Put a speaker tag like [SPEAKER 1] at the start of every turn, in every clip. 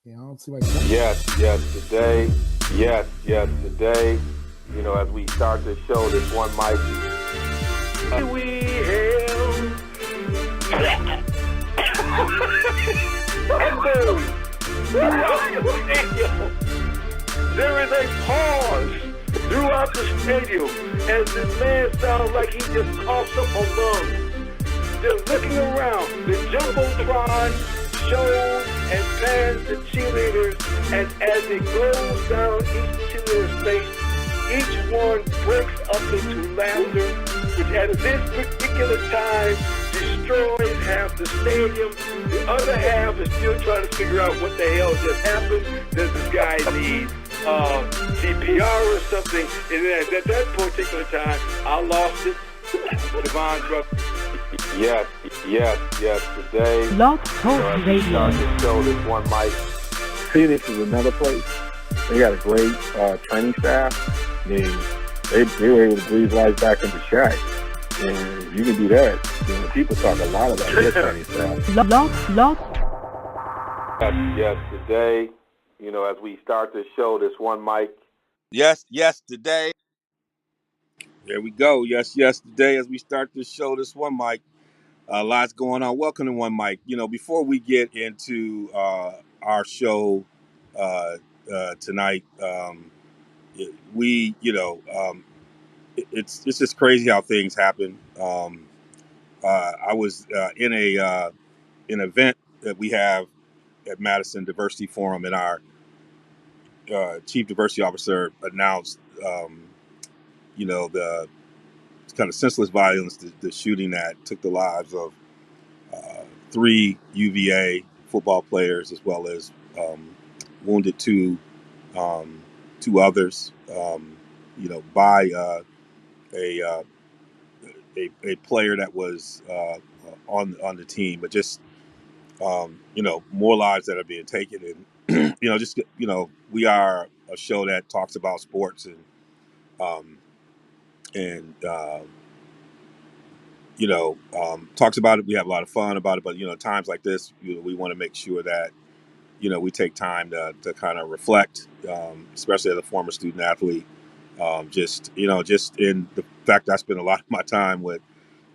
[SPEAKER 1] I don't see like
[SPEAKER 2] Today, as we start the show, this one mic. We hail Sunday. There is a pause throughout the stadium as this man sounds like he just coughed up a lung. Just looking around, the Jumbotron shows and pans the cheerleaders, and as it goes down each cheerleader's face, each one breaks up into laughter, which at this particular time destroys half the stadium. The other half is still trying to figure out what the hell just happened. Does this guy need CPR or something? And then at that particular time, I lost it. Devon's brother. Today,
[SPEAKER 3] Blog Talk Radio.
[SPEAKER 2] Start the show, this one mic.
[SPEAKER 4] Phoenix is another place. They got a great training staff. They were able to breathe life back into Shaq. And if you can do that, people talk a lot about their training staff.
[SPEAKER 3] Blog.
[SPEAKER 2] Today, as we start the show, this one mic.
[SPEAKER 5] Yes, today. There we go. Yes, today as we start this show, this one mic. Lots going on. Welcome to One Mic. Before we get into our show tonight, it's just crazy how things happen. I was in an event that we have at Madison Diversity Forum, and our chief diversity officer announced, the kind of senseless violence, the shooting that took the lives of 3 UVA football players, as well as wounded two others, by a player that was on the team. But just more lives that are being taken, and we are a show that talks about sports um, and talks about it. We have a lot of fun about it, but times like this, we want to make sure that we take time to kind of reflect, especially as a former student athlete. Just in the fact I spend a lot of my time with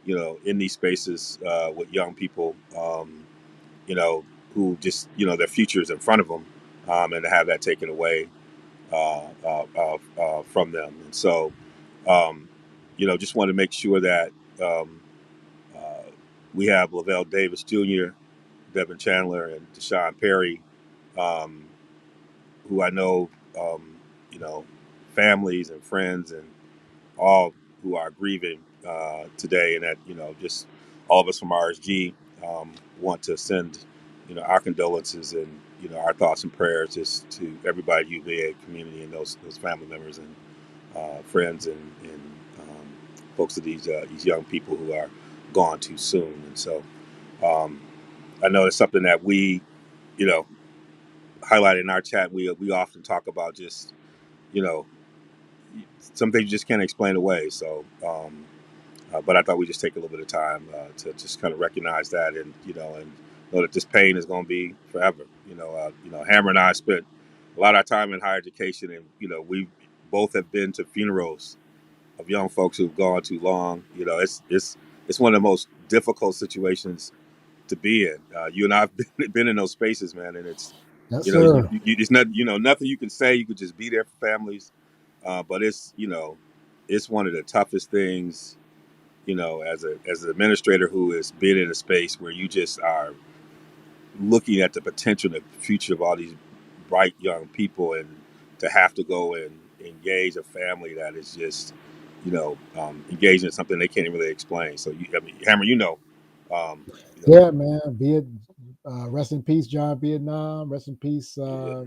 [SPEAKER 5] in these spaces with young people, who just their future is in front of them, and to have that taken away from them. And so just want to make sure that uh, we have Lavelle Davis Jr., Devin Chandler, and Deshaun Perry, um, who I know, families and friends and all who are grieving today, and that just all of us from RSG want to send our condolences and our thoughts and prayers just to everybody at UVA community and those family members and friends and folks of these young people who are gone too soon. And so um, I know it's something that we you know highlighted in our chat. We often talk about just you know some things you just can't explain away. So, but I thought we'd just take a little bit of time to just kind of recognize that, and and know that this pain is going to be forever. Hammer and I spent a lot of our time in higher education, and we both have been to funerals of young folks who've gone too long. It's one of the most difficult situations to be in. You and I've been in those spaces, man, and it's
[SPEAKER 1] yes, sir.
[SPEAKER 5] it's not nothing you can say. You could just be there for families, but it's one of the toughest things. As an administrator who has been in a space where you just are looking at the potential and the future of all these bright young people, and to have to go and engage a family that is just engaged in something they can't even really explain. So Hammer, um,
[SPEAKER 1] Yeah, man. Rest in peace, John Vietnam. Rest in peace,
[SPEAKER 5] yeah,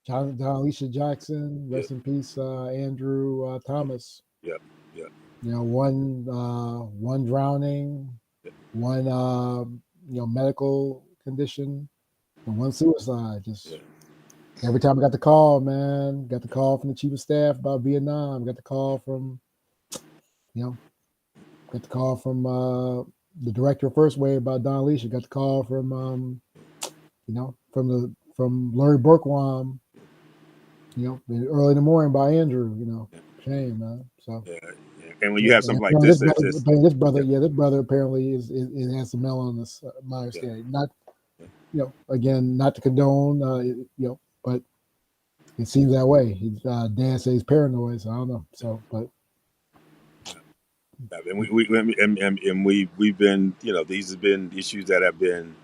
[SPEAKER 1] John Alicia Jackson.
[SPEAKER 5] yeah,
[SPEAKER 1] Rest in peace, Andrew Thomas.
[SPEAKER 5] yeah, yeah,
[SPEAKER 1] One drowning, one medical condition, and one suicide.
[SPEAKER 5] yeah,
[SPEAKER 1] Just every time I got the call, man, got the call from the chief of staff about Vietnam. Got the call from you know, got the call from the director of First Wave about Don Alicia. Got the call from from the from Larry Burkwan, early in the morning by Andrew. Shame, man. So.
[SPEAKER 5] Yeah. And when you have something like
[SPEAKER 1] this
[SPEAKER 5] this,
[SPEAKER 1] brother,
[SPEAKER 5] it's
[SPEAKER 1] this brother, this brother apparently is has some melon. My understanding, not again, not to condone, but it seems that way. Dan says he's paranoid, so I don't know. So, but
[SPEAKER 5] and we've been, these have been issues that have been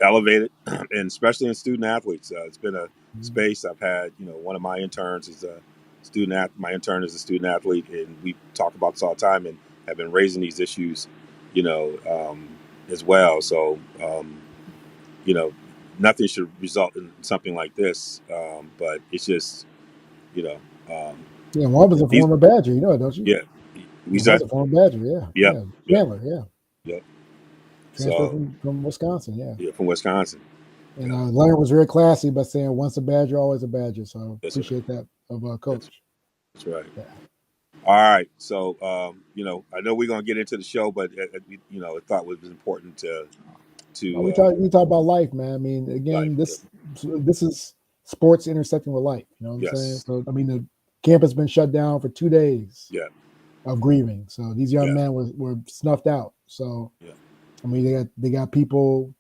[SPEAKER 5] elevated, and especially in student athletes. It's been a space I've had. One of my interns is a student. My intern is a student athlete, and we talk about this all the time, and have been raising these issues, as well. So, nothing should result in something like this. But it's just,
[SPEAKER 1] one was a former Badger, don't you?
[SPEAKER 5] Yeah,
[SPEAKER 1] was a former Badger. Yeah. Chandler.
[SPEAKER 5] Yep.
[SPEAKER 1] Transferred from Wisconsin.
[SPEAKER 5] Yeah, from Wisconsin.
[SPEAKER 1] And Leonard was very classy by saying, "Once a Badger, always a Badger." So
[SPEAKER 5] That's
[SPEAKER 1] appreciate that of Coach.
[SPEAKER 5] That's right.
[SPEAKER 1] Yeah.
[SPEAKER 5] All right. So, I know we're going to get into the show, but, I thought it was important to
[SPEAKER 1] we talk about life, man. I mean, again, this is sports intersecting with life. You know what I'm saying? So, I mean, the camp has been shut down for 2 days of grieving. So these young men were snuffed out. So, I mean, they got people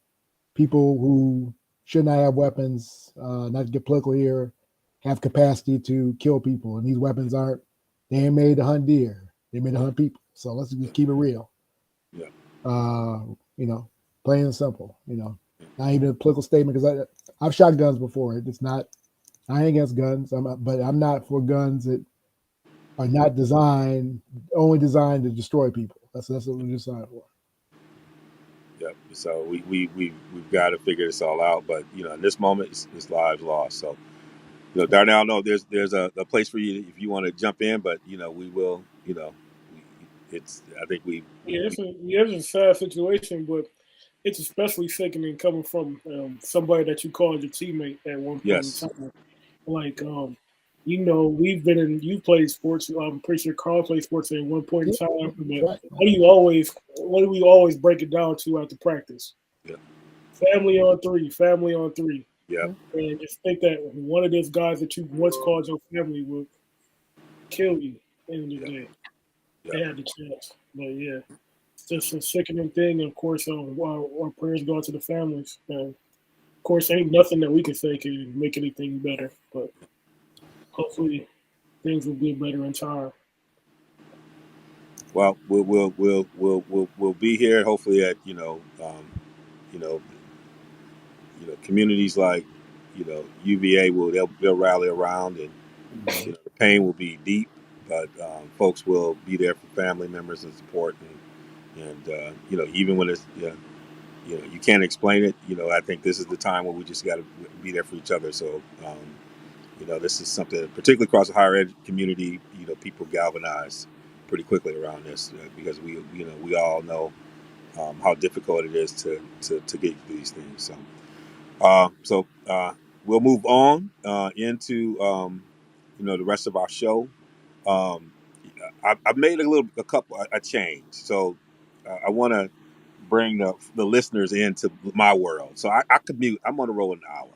[SPEAKER 1] who should not have weapons, not to get political here, have capacity to kill people. And these weapons they ain't made to hunt deer. They made to hunt people. So let's just keep it real. Plain and simple, not even a political statement, because I've shot guns before. It's not, I ain't against guns, but I'm not for guns that are not only designed to destroy people. That's what we're designed for.
[SPEAKER 5] Yep. So we've got to figure this all out. But in this moment, it's lives lost. So Darnell, no, there's a place for you if you want to jump in, but we will. It's I think we.
[SPEAKER 6] It's a sad situation, but it's especially sickening coming from somebody that you called your teammate at one point in time. Like, you played sports. I'm pretty sure Carl played sports at one point in time. But what do we always break it down to after practice?
[SPEAKER 5] Yeah.
[SPEAKER 6] Family on three.
[SPEAKER 5] Yeah.
[SPEAKER 6] And just think that one of those guys that you once called your family would kill you in the day. They had the chance. But yeah, it's just a sickening thing. And of course, our prayers go out to the families. And of course, ain't nothing that we can say can make anything better. But hopefully, things will get better in time.
[SPEAKER 5] Well, we'll be here. Hopefully, at communities like UVA they'll rally around, and the pain will be deep, but folks will be there for family members and support, and even when it's you can't explain it. I think this is the time where we just got to be there for each other. So this is something, particularly across the higher ed community. People galvanize pretty quickly around this because we all know how difficult it is to get these things. So we'll move on into the rest of our show. I've made a change, so I want to bring the listeners into my world. So I commute. I'm on the road an hour,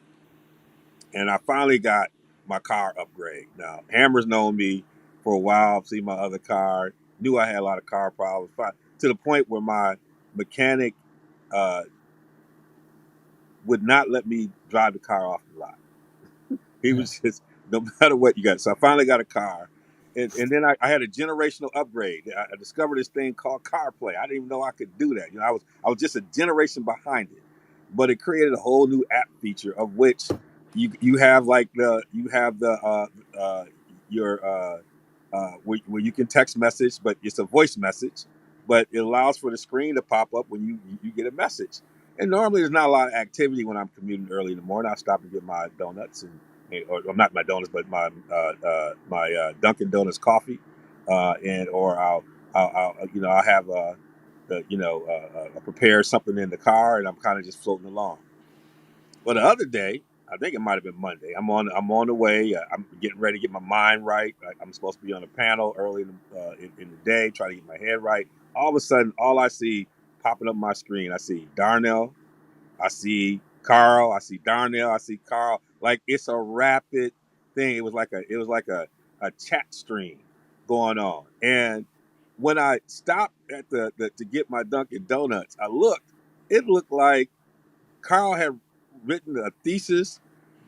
[SPEAKER 5] and I finally got my car upgrade. Now, Hammer's known me for a while. I've seen my other car. Knew I had a lot of car problems, to the point where my mechanic would not let me drive the car off the lot. He was just, no matter what you got. So I finally got a car. And then I had a generational upgrade. I discovered this thing called CarPlay. I didn't even know I could do that. I was just a generation behind it. But it created a whole new app feature of which you have where you can text message, but it's a voice message. But it allows for the screen to pop up when you get a message. And normally there's not a lot of activity when I'm commuting early in the morning. I stop and get my donuts or not my donuts, but my Dunkin' Donuts coffee, or I'll have prepare something in the car, and I'm kind of just floating along. Well, the other day, I think it might have been Monday. I'm on the way. I'm getting ready to get my mind right. I'm supposed to be on a panel early in the day, trying to get my head right. All of a sudden, all I see popping up my screen, I see Darnell, I see Carl, I see Darnell, I see Carl. Like it's a rapid thing. It was like a chat stream going on. And when I stopped at the to get my Dunkin' Donuts, I looked. It looked like Carl had written a thesis.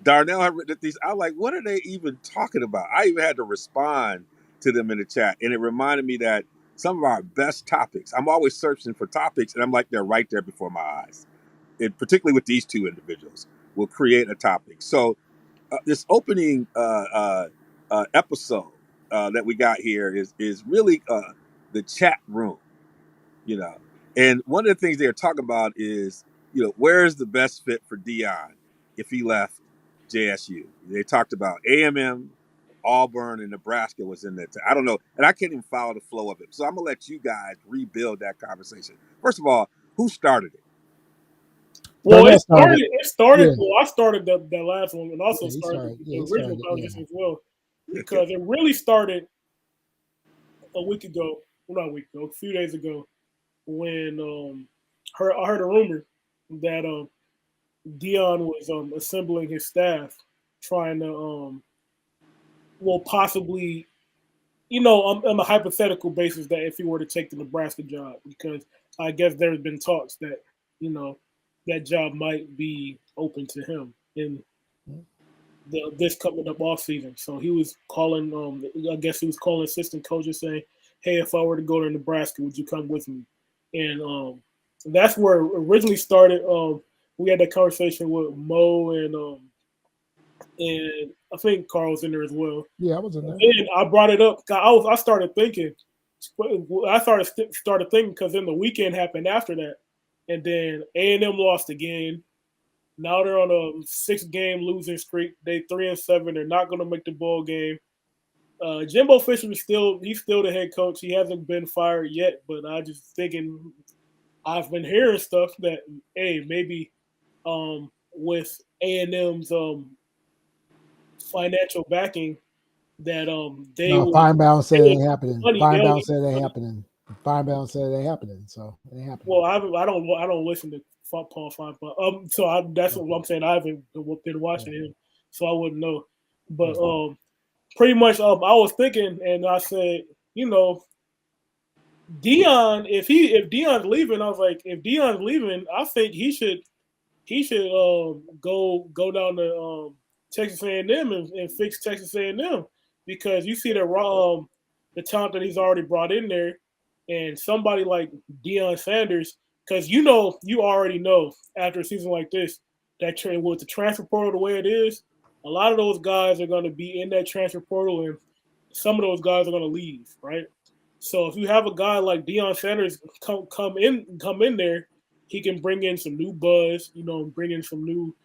[SPEAKER 5] Darnell had written a thesis. I was like, what are they even talking about? I even had to respond to them in the chat. And it reminded me that some of our best topics, I'm always searching for topics, and I'm like, they're right there before my eyes. And particularly with these two individuals, will create a topic. So this opening episode that we got here is really the chat room, you know. And one of the things they're talking about is, where's the best fit for Dion if he left JSU? They talked about A&M, Auburn, and Nebraska was in there. I don't know, and I can't even follow the flow of it. So I'm gonna let you guys rebuild that conversation. First of all, who started it?
[SPEAKER 6] Well, it started. Yeah. Well, I started that last one, and also started the original conversation as well, because it really started a week ago. Well, not a week ago, a few days ago, when I heard a rumor that Dion was assembling his staff, trying to possibly, on a hypothetical basis, that if he were to take the Nebraska job, because I guess there's been talks that that job might be open to him in this coming up off season. So he was calling. I guess he was calling assistant coaches saying, "Hey, if I were to go to Nebraska, would you come with me?" And that's where it originally started. We had that conversation with Mo and I think Carl was in there as well.
[SPEAKER 1] Yeah, I was in there.
[SPEAKER 6] And I brought it up. I started thinking. I started thinking because then the weekend happened after that, and then A&M lost again. Now they're on a 6-game losing streak. They 3-7. They're not going to make the bowl game. Jimbo Fisher is still the head coach. He hasn't been fired yet, but I just thinking I've been hearing stuff that maybe with A&M's financial backing that they
[SPEAKER 1] Feinbaum said it ain't happening. Feinbaum said it ain't happening. Feinbaum said it ain't happening. So it ain't happening.
[SPEAKER 6] Well, I don't listen to Paul Feinbaum. So that's what I'm saying. I haven't been watching him, so I wouldn't know. But pretty much, I was thinking, and I said, Dion. If Dion's leaving, I was like, if Dion's leaving, I think he should go down to Texas A&M and fix Texas A&M, because you see the talent that he's already brought in there, and somebody like Deion Sanders, because you already know after a season like this that with the transfer portal the way it is, a lot of those guys are going to be in that transfer portal, and some of those guys are going to leave, right? So if you have a guy like Deion Sanders come in there, he can bring in some new buzz, bring in some new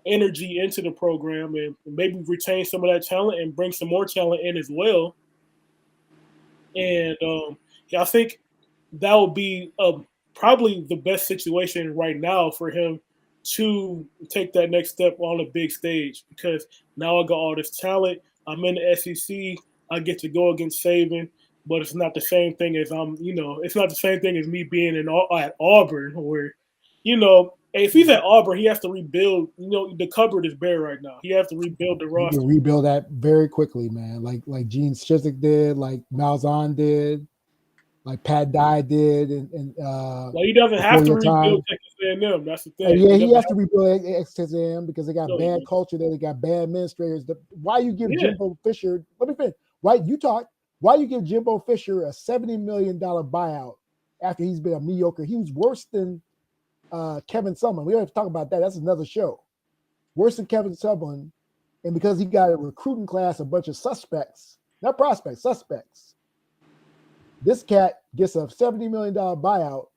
[SPEAKER 6] energy into the program, and maybe retain some of that talent and bring some more talent in as well. And I think that would be probably the best situation right now for him to take that next step on a big stage, because now I got all this talent. I'm in the SEC. I get to go against Saban, but it's not the same thing as it's not the same thing as me being at Auburn, where, if he's at Auburn, he has to rebuild. The cupboard is bare right now. He has to rebuild the roster.
[SPEAKER 1] You can rebuild that very quickly, man. Like Gene Chizik did, like Malzahn did, like Pat Dye did, and
[SPEAKER 6] well, he doesn't have to rebuild Texas A&M. That's the thing.
[SPEAKER 1] Yeah, he has to rebuild Texas A&M because they got bad culture there. They got bad administrators. Why you give Jimbo Fisher? Let me finish. Why you give Jimbo Fisher a $70 million buyout after he's been a mediocre? He was worse than Kevin Sumlin. We don't have to talk about that. That's another show. Worse than Kevin Sumlin, and because he got a recruiting class, a bunch of suspects, not prospects, suspects. This cat gets a $70 million buyout,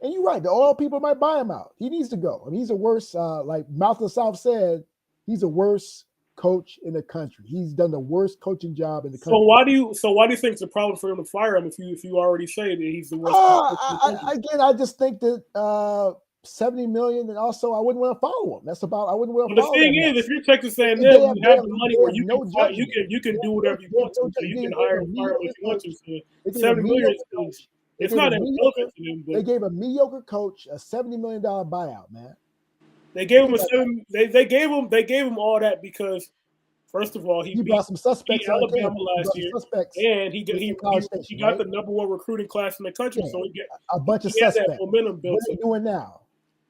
[SPEAKER 1] and you're right. The oil people might buy him out. He needs to go. I mean, he's a worse, like Mouth of the South said, he's a worse coach in the country. He's done the worst coaching job in the country.
[SPEAKER 6] So why do you think it's a problem for him to fire him if you already say that he's the worst coach in the country?
[SPEAKER 1] Again, I just think that 70 million, and also I wouldn't want to follow him. That's about I wouldn't want to follow him.
[SPEAKER 6] The thing is, if you're Texas A&M, you have the money where you can do whatever you want to. So you can hire him if you want to. So 70 million it's not irrelevant to them.
[SPEAKER 1] They gave a mediocre coach a $70 million buyout, man.
[SPEAKER 6] They gave him they gave him all that because first of all,
[SPEAKER 1] he brought some suspects
[SPEAKER 6] beat
[SPEAKER 1] on
[SPEAKER 6] Alabama
[SPEAKER 1] campus.
[SPEAKER 6] last year, and he got the #1 recruiting class in the country. So he
[SPEAKER 1] a bunch of
[SPEAKER 6] had that
[SPEAKER 1] suspects.
[SPEAKER 6] momentum built.
[SPEAKER 1] What are they doing now?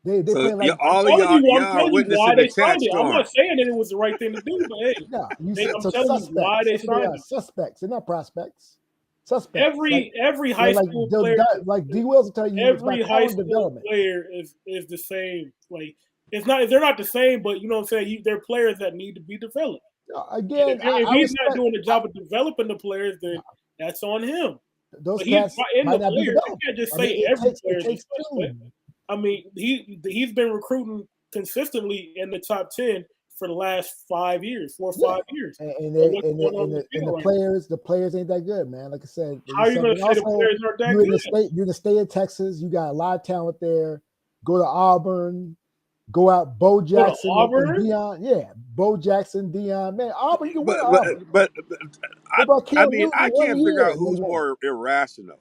[SPEAKER 1] They
[SPEAKER 5] So
[SPEAKER 1] play like
[SPEAKER 5] all of y'all
[SPEAKER 6] I'm
[SPEAKER 5] are
[SPEAKER 6] telling you
[SPEAKER 5] witnessing
[SPEAKER 6] why
[SPEAKER 5] the
[SPEAKER 6] they
[SPEAKER 5] chat
[SPEAKER 6] signed it. I'm
[SPEAKER 5] storm.
[SPEAKER 6] not saying that it was the right thing to do, but hey,
[SPEAKER 1] no, you said
[SPEAKER 6] I'm
[SPEAKER 1] so
[SPEAKER 6] telling
[SPEAKER 1] suspects.
[SPEAKER 6] you why they
[SPEAKER 1] That's what
[SPEAKER 6] signed it.
[SPEAKER 1] Suspects. They're not prospects. Suspects.
[SPEAKER 6] Every high school player,
[SPEAKER 1] like D. Wills will tell you,
[SPEAKER 6] every high school
[SPEAKER 1] development
[SPEAKER 6] player is the same. Like they're not the same, but you know what I'm saying. They're players that need to be developed.
[SPEAKER 1] Again,
[SPEAKER 6] if he's not doing the job of developing the players, then that's on him.
[SPEAKER 1] Those cats might not be developed.
[SPEAKER 6] You can't just say every player is a suspect. I mean, he's been recruiting consistently in the top 10 for the last 5 years, 4 or 5 years.
[SPEAKER 1] And the players ain't that good, man. Like I said,
[SPEAKER 6] how are you going to say the players aren't that good?
[SPEAKER 1] You're in the state of Texas. You got a lot of talent there. Go to Auburn. Go out, Bo Jackson and Deion. Yeah, Bo Jackson, Deion. Man, Auburn, you can win Auburn.
[SPEAKER 5] But I mean, I can't figure out who's more irrational: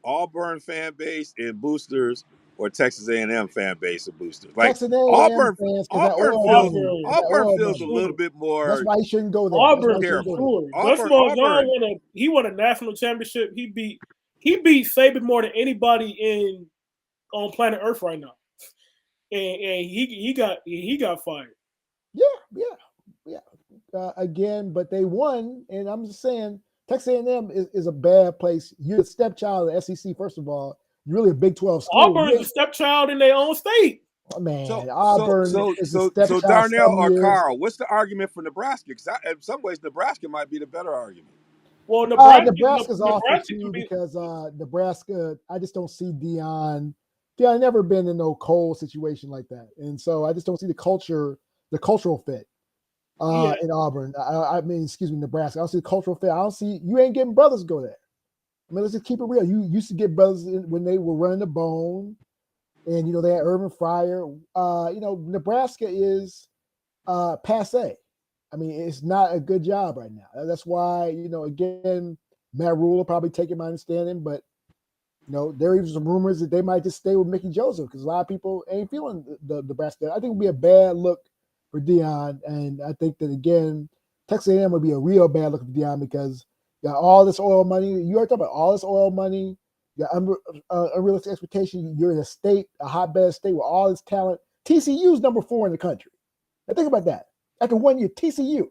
[SPEAKER 5] Auburn fan base and boosters, or Texas A&M fan base and boosters. Like
[SPEAKER 1] Texas A&M fans,
[SPEAKER 5] Auburn feels a little bit more.
[SPEAKER 1] That's why he shouldn't go there.
[SPEAKER 6] Auburn, sure. Gus Malzahn he won a national championship. He beat Saban more than anybody on planet Earth right now. And he got fired.
[SPEAKER 1] Yeah. Again, but they won, and I'm just saying, Texas A&M is a bad place. You're the stepchild of the SEC. First of all, you're really a Big 12 school.
[SPEAKER 6] Auburn's a stepchild in their own state.
[SPEAKER 1] Oh, man, Auburn.
[SPEAKER 5] So Darnell or Carl, what's the argument for Nebraska? Because in some ways, Nebraska might be the better argument.
[SPEAKER 1] Well, Nebraska's awful too because Nebraska. I just don't see Deion. Deion never been in no cold situation like that, and so I just don't see the cultural fit in Auburn. I mean, excuse me, Nebraska. I don't see the cultural fit. I don't see you ain't getting brothers to go there. I mean, let's just keep it real. You used to get brothers when they were running the bone, and they had Urban Fryer. Nebraska is passe. I mean, it's not a good job right now. That's why again, Matt Rule will probably take it, my understanding, but. There are even some rumors that they might just stay with Mickey Joseph because a lot of people ain't feeling the Nebraska. I think it would be a bad look for Deion, and I think that again, Texas A&M would be a real bad look for Deion because you got all this oil money. You are talking about all this oil money. You got unrealistic expectation. You're in a hotbed state with all this talent. TCU's number 4 in the country. Now think about that. After 1 year, TCU.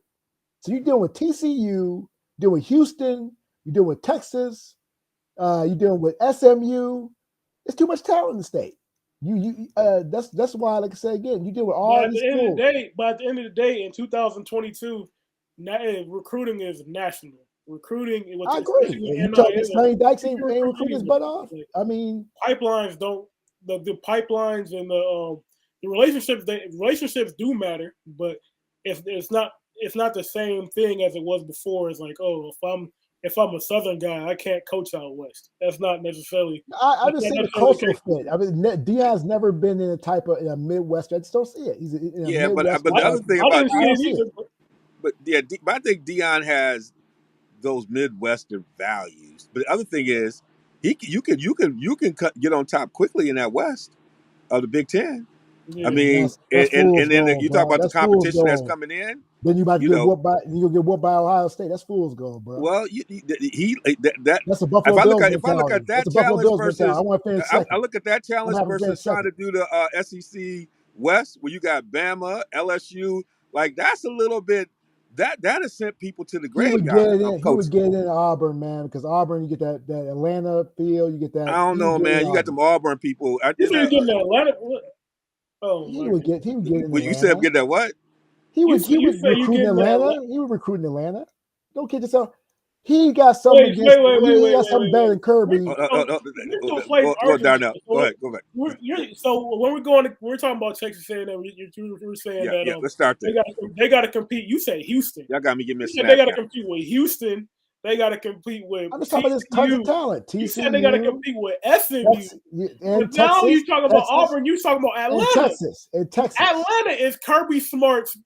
[SPEAKER 1] So you're dealing with TCU, dealing with Houston, you're dealing with Texas. You're dealing with SMU. There's too much talent in the state. That's why, like I said again, you deal with all these schools.
[SPEAKER 6] But at the end of the day, in 2022, recruiting is national. Recruiting.
[SPEAKER 1] I agree. You talk to Sonny Dykes ain't recruiting his butt off. I mean,
[SPEAKER 6] pipelines don't. The pipelines and the relationships. Relationships do matter, but it's not the same thing as it was before. It's like, oh, if I'm a Southern guy, I can't coach out West. That's not necessarily.
[SPEAKER 1] I just say the cultural fit. I mean, Deion's never been in a Midwest. I just don't see it. He's
[SPEAKER 5] but the other thing about Deion, but I think Deion has those Midwestern values. But the other thing is, you can get on top quickly in that West of the Big Ten. Yeah. I mean, and then you talk about the competition that's coming in.
[SPEAKER 1] Then you about to get whooped by Ohio State. That's fool's gold, bro.
[SPEAKER 5] Well,
[SPEAKER 1] that's a Buffalo Bills mentality.
[SPEAKER 5] If I look at that challenge versus,
[SPEAKER 1] I
[SPEAKER 5] look at that challenge versus trying to do the SEC West, where you got Bama, LSU, like that's a little bit that has sent people to the graveyard.
[SPEAKER 1] He would get in Auburn, man, because Auburn, you get that Atlanta feel, you get that.
[SPEAKER 5] I don't know, man. You got them Auburn people.
[SPEAKER 6] You said getting Atlanta. Oh,
[SPEAKER 1] he would get in Atlanta.
[SPEAKER 5] You said get that what?
[SPEAKER 1] He would recruit in Atlanta. He would recruit in Atlanta. Don't kid yourself. He got something against. He got something better than Kirby.
[SPEAKER 5] Go down now. Go ahead. Go back.
[SPEAKER 6] So when we're talking about Texas A&M. You were saying that.
[SPEAKER 5] Let's start there.
[SPEAKER 6] They got to compete. You say Houston.
[SPEAKER 5] Y'all got me giving me a snap.
[SPEAKER 6] They got to compete with Houston. They got to compete with.
[SPEAKER 1] I'm just talking about this tons of talent.
[SPEAKER 6] You said they got to compete with SMU. But now you talking about Auburn. You talking about Atlanta.
[SPEAKER 1] In Texas.
[SPEAKER 6] Atlanta is Kirby Smart's.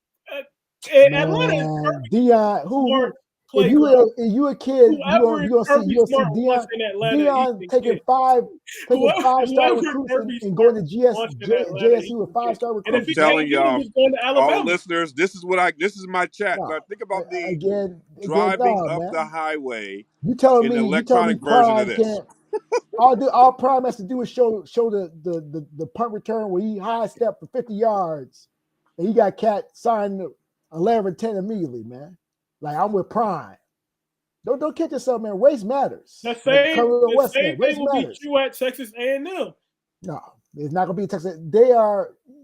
[SPEAKER 6] Atlanta is Kirby
[SPEAKER 1] Deion, who
[SPEAKER 6] play.
[SPEAKER 1] If you a kid,
[SPEAKER 6] Whoever is
[SPEAKER 1] you
[SPEAKER 6] Kirby
[SPEAKER 1] gonna see
[SPEAKER 6] Smart wants in Atlanta, he
[SPEAKER 1] Dion
[SPEAKER 6] can
[SPEAKER 1] taking
[SPEAKER 6] get.
[SPEAKER 1] five-star
[SPEAKER 6] Whoever
[SPEAKER 1] recruits
[SPEAKER 6] Kirby
[SPEAKER 1] and going
[SPEAKER 6] Smart
[SPEAKER 1] to
[SPEAKER 6] wants in Atlanta, he
[SPEAKER 1] JSU with
[SPEAKER 6] can get.
[SPEAKER 1] 5-star
[SPEAKER 6] And if
[SPEAKER 1] recruits.
[SPEAKER 6] he
[SPEAKER 5] telling
[SPEAKER 6] can't get him,
[SPEAKER 5] y'all,
[SPEAKER 6] he's going to
[SPEAKER 5] all the
[SPEAKER 6] Alabama.
[SPEAKER 5] listeners, this is my chat. Now
[SPEAKER 1] No,
[SPEAKER 5] think about me
[SPEAKER 1] again,
[SPEAKER 5] driving
[SPEAKER 1] no,
[SPEAKER 5] up the
[SPEAKER 1] man.
[SPEAKER 5] highway
[SPEAKER 1] You telling
[SPEAKER 5] in the
[SPEAKER 1] me
[SPEAKER 5] electronic version of
[SPEAKER 1] Prime
[SPEAKER 5] this.
[SPEAKER 1] can't? All Prime has to do is show the punt return where he high step for 50 yards, and he got Cat signed 11-10 immediately, man. Like, I'm with Prime. Don't kid yourself, man. Race matters.
[SPEAKER 6] The
[SPEAKER 1] Like
[SPEAKER 6] same
[SPEAKER 1] West said, race
[SPEAKER 6] thing will be
[SPEAKER 1] matters.
[SPEAKER 6] true at Texas A&M.
[SPEAKER 1] No, it's not gonna be Texas.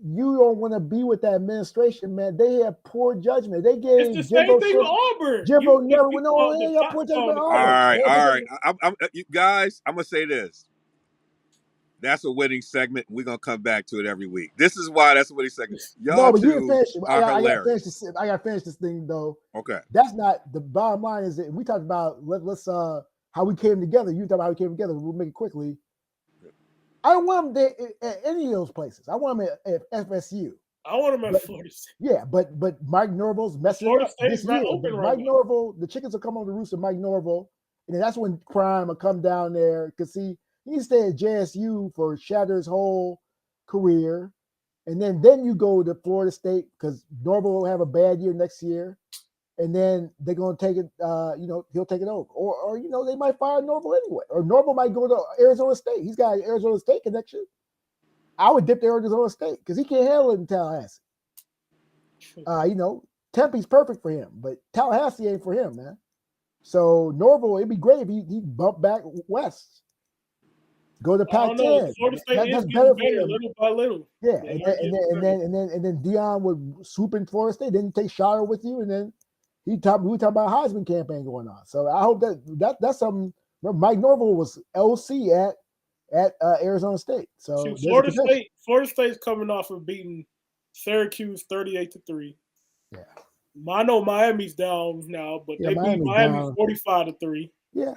[SPEAKER 1] You don't want to be with that administration, man. They have poor judgment. They gave
[SPEAKER 6] It's the same thing with Auburn.
[SPEAKER 1] Jimbo
[SPEAKER 6] You
[SPEAKER 1] never
[SPEAKER 6] speak
[SPEAKER 1] went
[SPEAKER 6] about
[SPEAKER 1] on.
[SPEAKER 6] the
[SPEAKER 1] They got poor judgment.
[SPEAKER 5] All
[SPEAKER 1] Auburn.
[SPEAKER 5] right. You guys, I'm gonna say this. That's a winning segment. We're gonna come back to it every week. This is why that's a winning segment.
[SPEAKER 1] No,
[SPEAKER 5] Y'all
[SPEAKER 1] but you didn't
[SPEAKER 5] two
[SPEAKER 1] finish.
[SPEAKER 5] are
[SPEAKER 1] I got to finish
[SPEAKER 5] hilarious.
[SPEAKER 1] this. I got to finish this thing though.
[SPEAKER 5] Okay.
[SPEAKER 1] That's not the bottom line. Is that we talked about let's how we came together. You talk about how we came together. We'll make it quickly. I don't want them there at any of those places. I want them at FSU.
[SPEAKER 6] I want him at Florida State.
[SPEAKER 1] Yeah, but Mike Norvell's messing
[SPEAKER 6] Florida
[SPEAKER 1] it up
[SPEAKER 6] State's
[SPEAKER 1] this
[SPEAKER 6] not
[SPEAKER 1] year.
[SPEAKER 6] open
[SPEAKER 1] Mike
[SPEAKER 6] right now.
[SPEAKER 1] Norvell, the chickens will come on the roost of Mike Norvell, and then that's when crime will come down there. Because see, he stay at JSU for shatter his whole career, and then you go to Florida State because Norvell will have a bad year next year, and then they're gonna take it. He'll take it over, or they might fire Norvell anyway, or Norvell might go to Arizona State. He's got an Arizona State connection. I would dip to Arizona State because he can't handle it in Tallahassee. Tempe's perfect for him, but Tallahassee ain't for him, man. So Norvell, it'd be great if he bumped back west, go to Pac-10.
[SPEAKER 6] Florida State
[SPEAKER 1] That's
[SPEAKER 6] is
[SPEAKER 1] better
[SPEAKER 6] getting better little by little.
[SPEAKER 1] Yeah, and then Dion would swoop in Florida State, then take Shire with you, and then we talk about Heisman campaign going on. So I hope that's something. Mike Norvell was LC at Arizona State. So
[SPEAKER 6] Florida State's coming off of beating Syracuse 38-3.
[SPEAKER 1] Yeah.
[SPEAKER 6] I know Miami's down now, but they beat Miami 45-3.
[SPEAKER 1] Yeah.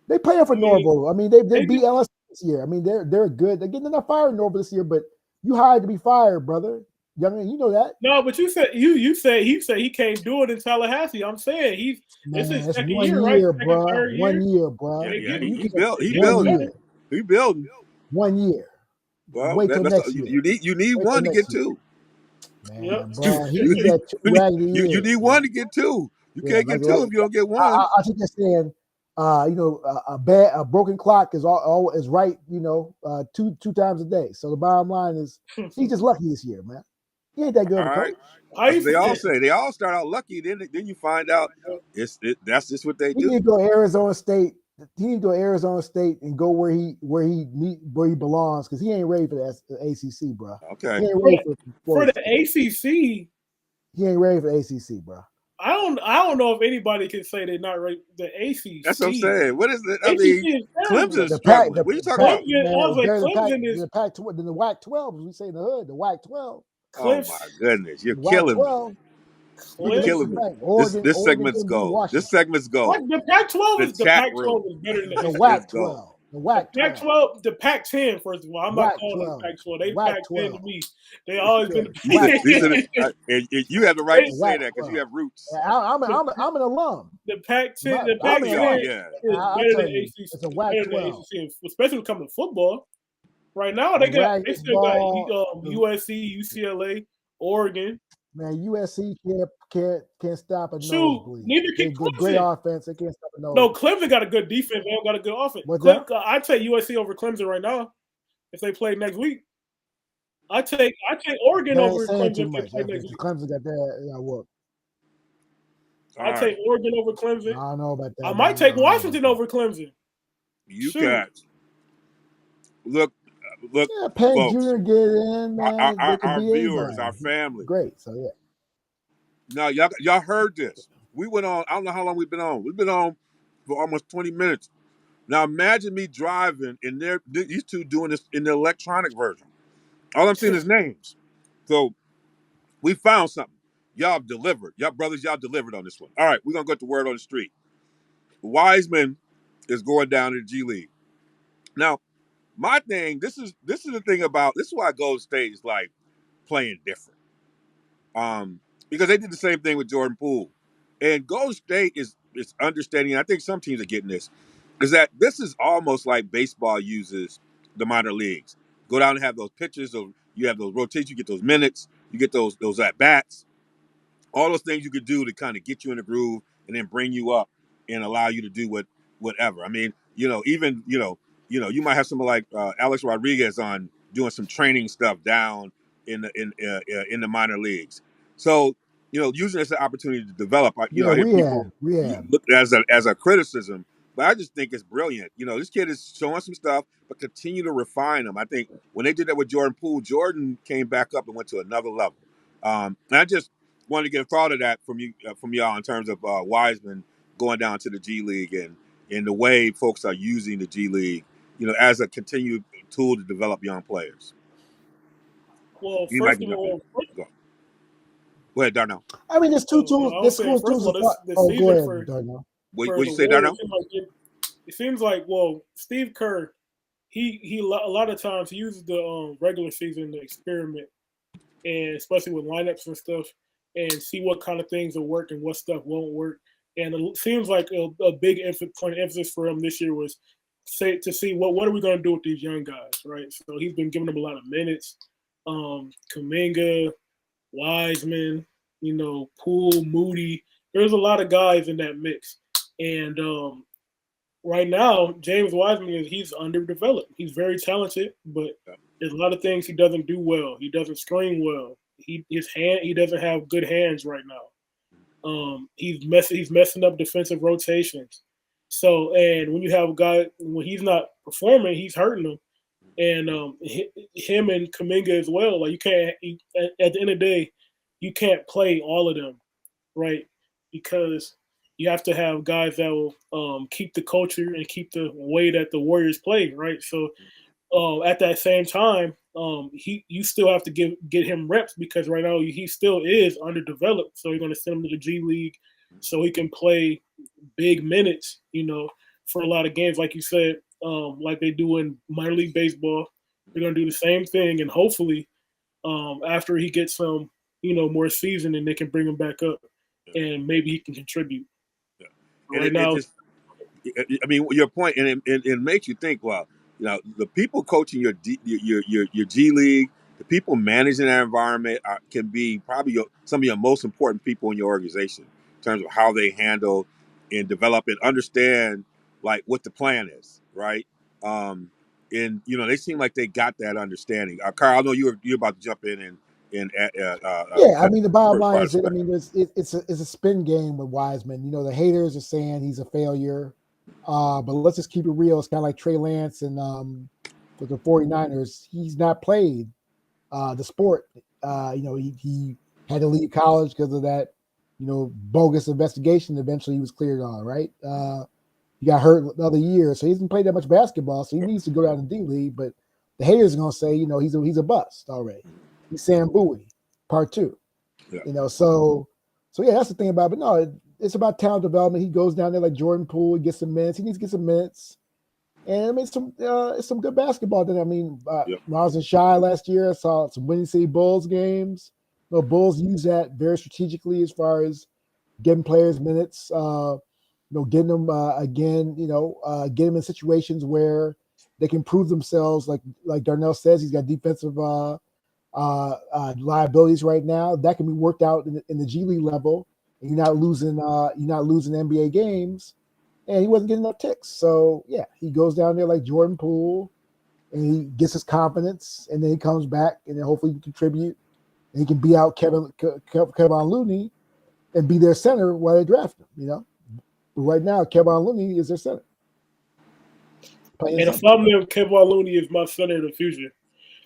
[SPEAKER 1] They playing for Norvell. I mean, they beat LSU this year. I mean, they're good. They're not firing Norvell this year, but you hired to be fired, brother. Young, you know that.
[SPEAKER 6] No, but you said he can't do it in Tallahassee. I'm saying it's his second year, right?
[SPEAKER 1] Bro. 1 year, bro.
[SPEAKER 5] Yeah, he building. He building.
[SPEAKER 1] 1 year.
[SPEAKER 5] Well,
[SPEAKER 1] wait till next year.
[SPEAKER 5] You need one to get two.
[SPEAKER 1] Man, bro, he's got 2 raggedy years.
[SPEAKER 5] You need one to get two. You can't get two if you don't get one.
[SPEAKER 1] I think they're saying, a broken clock is is right. 2 times a day. So the bottom line is he's just lucky this year, man. He ain't that good of a coach.
[SPEAKER 5] They all start out lucky. Then you find out that's just what they do.
[SPEAKER 1] He need to go to Arizona State. He need to go to Arizona State and go where he belongs because he ain't ready for the ACC, bro.
[SPEAKER 5] Okay.
[SPEAKER 1] He ain't ready
[SPEAKER 6] for the ACC.
[SPEAKER 1] He ain't ready for the ACC, bro.
[SPEAKER 6] I don't know if anybody can say they're not ready. The ACC.
[SPEAKER 5] That's what I'm saying. What is it? I
[SPEAKER 6] mean,
[SPEAKER 5] Clemson's struggling. What are you talking about?
[SPEAKER 6] Clemson is
[SPEAKER 1] the Pac-12, then the WAC-12, as we say in the hood, the WAC-12.
[SPEAKER 5] Oh my goodness, you're killing me. You're killing me. This segment's gold. This segment's gold.
[SPEAKER 6] The Pac-12 is better than
[SPEAKER 1] the WAC-12. The WAC-12.
[SPEAKER 6] The Pac-12, the Pac-10. First of all, I'm not calling them Pac-12. They Pac-10 to me. They always been.
[SPEAKER 5] You have the right to say that because you have roots.
[SPEAKER 1] I'm an alum.
[SPEAKER 6] The Pac-10, is better than ACC.
[SPEAKER 1] It's a WAC-12,
[SPEAKER 6] especially when it comes to football. Right now, they still got USC, UCLA, Oregon.
[SPEAKER 1] Man, USC can't stop a nosebleed.
[SPEAKER 6] Neither can Clemson.
[SPEAKER 1] Great offense. They can't stop a nosebleed.
[SPEAKER 6] No, Clemson got a good defense. They don't got a good offense. I'd take USC over Clemson right now if they play next week. I take Oregon over Clemson if they play next week.
[SPEAKER 1] Clemson got that work.
[SPEAKER 6] I take Oregon over Clemson.
[SPEAKER 1] I don't know about that.
[SPEAKER 6] I might take Washington over Clemson.
[SPEAKER 5] You cats. Look,
[SPEAKER 1] yeah, Penn Jr. get in, man.
[SPEAKER 5] Our viewers, our family.
[SPEAKER 1] Great. So yeah.
[SPEAKER 5] Now y'all heard this. We went on. I don't know how long we've been on. We've been on for almost 20 minutes. Now imagine me driving and these two doing this in the electronic version. All I'm seeing is names. So we found something. Y'all delivered. Y'all brothers, y'all delivered on this one. All right, we're gonna get the word on the street. Wiseman is going down to the G League. Now, my thing, this is the thing about this is why Golden State is like playing different. Because they did the same thing with Jordan Poole. And Golden State is understanding. I think some teams are getting this. Is that this is almost like baseball uses the minor leagues. Go down and have those pitches, or you have those rotations, you get those minutes, you get those at bats, all those things you could do to kind of get you in the groove and then bring you up and allow you to do whatever. I mean, even you might have someone like Alex Rodriguez on doing some training stuff down in the minor leagues. So using this as an opportunity to develop. I
[SPEAKER 1] Yeah,
[SPEAKER 5] hear people
[SPEAKER 1] rehab.
[SPEAKER 5] look as a criticism, but I just think it's brilliant. This kid is showing some stuff, but continue to refine them. I think when they did that with Jordan Poole, Jordan came back up and went to another level. And I just wanted to get a thought of that from y'all in terms of Wiseman going down to the G League and the way folks are using the G League, as a continued tool to develop young players.
[SPEAKER 6] Well,
[SPEAKER 5] Anybody
[SPEAKER 6] first
[SPEAKER 5] can
[SPEAKER 6] of
[SPEAKER 5] jump in.
[SPEAKER 6] all,
[SPEAKER 5] Go ahead, Darnell.
[SPEAKER 1] I mean, there's two tools.
[SPEAKER 6] I
[SPEAKER 1] There's
[SPEAKER 6] was saying,
[SPEAKER 1] two
[SPEAKER 6] first of
[SPEAKER 1] tools.
[SPEAKER 6] all, this
[SPEAKER 1] Go
[SPEAKER 6] season
[SPEAKER 1] ahead, Darnell.
[SPEAKER 6] for
[SPEAKER 5] What
[SPEAKER 6] the
[SPEAKER 5] you say,
[SPEAKER 6] Warriors,
[SPEAKER 5] Darnell?
[SPEAKER 6] it seems like Steve Kerr, he a lot of times he uses the regular season to experiment, and especially with lineups and stuff, and see what kind of things will work and what stuff won't work. And it seems like a big point of emphasis for him this year was to see what are we going to do with these young guys, right? So he's been giving them a lot of minutes. Kuminga, Wiseman, Poole, Moody. There's a lot of guys in that mix, and right now James Wiseman he's underdeveloped. He's very talented, but there's a lot of things he doesn't do well. He doesn't screen well. He doesn't have good hands right now. He's messing up defensive rotations. So, and when you have a guy when he's not performing, he's hurting them. And him and Kuminga as well. Like at the end of the day, you can't play all of them, right? Because you have to have guys that will keep the culture and keep the way that the Warriors play, right? So at that same time, you still have to get him reps because right now he still is underdeveloped. So you're going to send him to the G League so he can play big minutes, for a lot of games, like you said, like they do in minor league baseball. They're going to do the same thing, and hopefully, after he gets some, more season, and they can bring him back up, and maybe he can contribute.
[SPEAKER 5] Yeah.
[SPEAKER 6] Right now,
[SPEAKER 5] I mean, your point, and it makes you think. Well, the people coaching your G League, the people managing that environment can be probably some of your most important people in your organization in terms of how they handle and develop and understand like what the plan is, right? And they seem like they got that understanding. Carl, I know you're about to jump in and
[SPEAKER 1] yeah, I mean, the bottom line is,
[SPEAKER 5] that.
[SPEAKER 1] I mean, it's a spin game with Wiseman. The haters are saying he's a failure, but let's just keep it real. It's kind of like Trey Lance and with the 49ers. He's not played the sport. He had to leave college because of that, bogus investigation. Eventually, he was cleared on. Right. He got hurt the other year, so he hasn't played that much basketball. So he needs to go down to D League. But the haters are gonna say, he's a bust already. He's Sam Bowie, part 2.
[SPEAKER 5] Yeah.
[SPEAKER 1] So yeah, that's the thing about it. But no, it's about talent development. He goes down there like Jordan Poole, gets some minutes. He needs to get some minutes. And I mean, it's some good basketball. Then I mean, when I was in Chi last year, I saw some Windy City Bulls games. The Bulls use that very strategically as far as getting players minutes. Getting them again. Get them in situations where they can prove themselves. Like Darnell says, he's got defensive liabilities right now. That can be worked out in the G League level. And you're not losing NBA games. And he wasn't getting enough ticks. So yeah, he goes down there like Jordan Poole, and he gets his confidence, and then he comes back, and then hopefully he can contribute, and he can beat out Kevin Looney and be their center while they draft him. But right now, Kevin Looney is their center.
[SPEAKER 6] And if I'm them, Kevin Looney is my center of the future.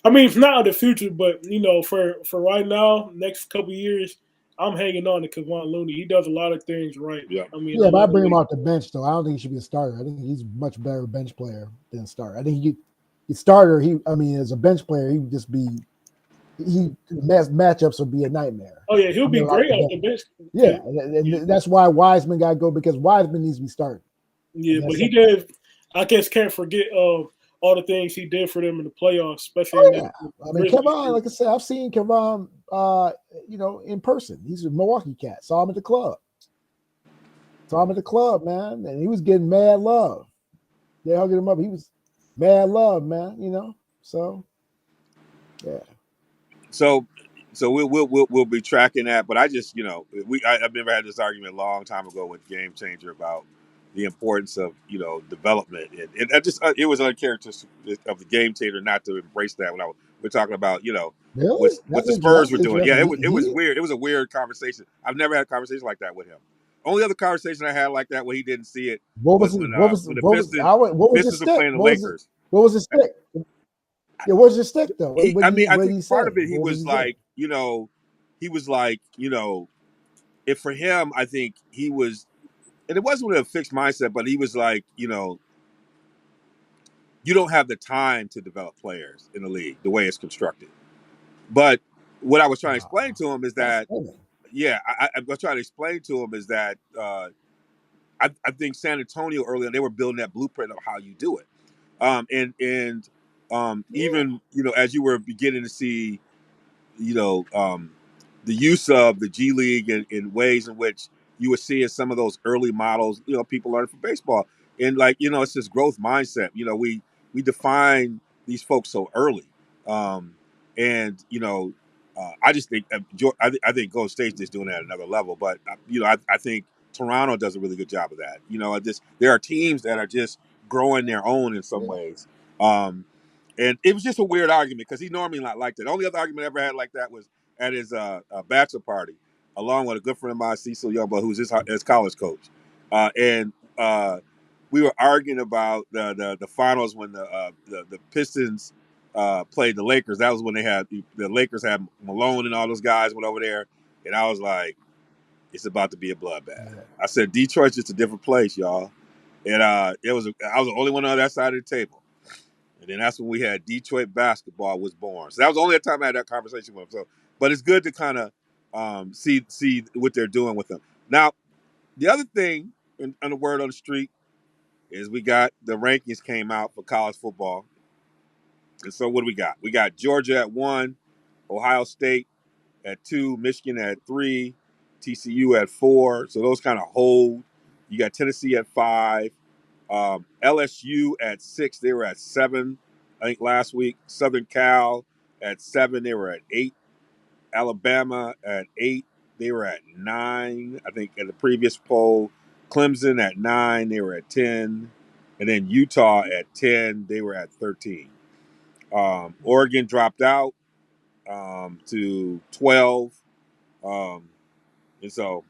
[SPEAKER 6] I mean, it's not the future, but for right now, next couple of years, I'm hanging on to Kevon Looney. He does a lot of things right.
[SPEAKER 5] Yeah.
[SPEAKER 6] I mean,
[SPEAKER 1] but I bring him off the bench though. I don't think he should be a starter. I think he's much better bench player than a starter. I think he's starter. As a bench player, he would just be. Matchups would be a nightmare.
[SPEAKER 6] Oh yeah, he'll be great off the bench.
[SPEAKER 1] Yeah, and that's why Wiseman got to go because Wiseman needs to be starting.
[SPEAKER 6] Yeah, but he did. I guess can't forget all the things he did for them in the playoffs, especially.
[SPEAKER 1] I mean, Kevon, like I said, I've seen Kevon, in person. He's a Milwaukee cat. Saw him at the club. Saw him at the club, man, and he was getting mad love. They hugging him up. He was mad love, man. You know, so yeah.
[SPEAKER 5] So we'll be tracking that. But I just, you know, I've never had this argument a long time ago with Game Changer about the importance of, you know, development, and I just it was uncharacteristic of the Game Changer not to embrace that when we're talking about, you know,
[SPEAKER 1] Really?
[SPEAKER 5] what the
[SPEAKER 1] That's
[SPEAKER 5] Spurs were doing. Yeah,
[SPEAKER 1] interesting.
[SPEAKER 5] it was weird. It was a weird conversation. I've never had a conversation like that with him. Only other conversation I had like that where he didn't see it was when the Pistons were playing the Lakers.
[SPEAKER 1] What was the stick? Yeah, what was the stick though?
[SPEAKER 5] I think part of it he was like, you know, if for him, I think he was, and it wasn't with a fixed mindset, but he was like, you know, you don't have the time to develop players in the league the way it's constructed. But what I was trying to explain to him is that, I was trying to explain to him is that I think San Antonio earlier, they were building that blueprint of how you do it. Even, you know, as you were beginning to see, you know, the use of the G League in ways in which you were seeing some of those early models, you know, people learn from baseball. And like, you know, it's this growth mindset. You know, we define these folks so early. And, you know, I just think, I think Golden State's just doing that at another level. But, you know, I think Toronto does a really good job of that. You know, there are teams that are just growing their own in some ways. And it was just a weird argument because he normally not like that. The only other argument I ever had like that was at his bachelor party, along with a good friend of mine, Cecil Youngblood, who's his college coach. And we were arguing about the finals when the Pistons played the Lakers. That was when the Lakers had Malone and all those guys went over there. And I was like, it's about to be a bloodbath. Yeah. I said, Detroit's just a different place, y'all. And I was the only one on that side of the table. And then that's when we had Detroit basketball was born. So that was the only time I had that conversation with him. So, but it's good to kind of see what they're doing with them. Now, the other thing, on the word on the street, is we got the rankings came out for college football. And so what do we got? We got Georgia at 1, Ohio State at 2, Michigan at 3, TCU at 4. So those kind of hold. You got Tennessee at 5. LSU at 6, they were at 7, I think last week. Southern Cal at 7, they were at 8. Alabama at 8, they were at 9, I think, at the previous poll. Clemson at 9, they were at 10. And then Utah at 10, they were at 13. Oregon dropped out to 12. And so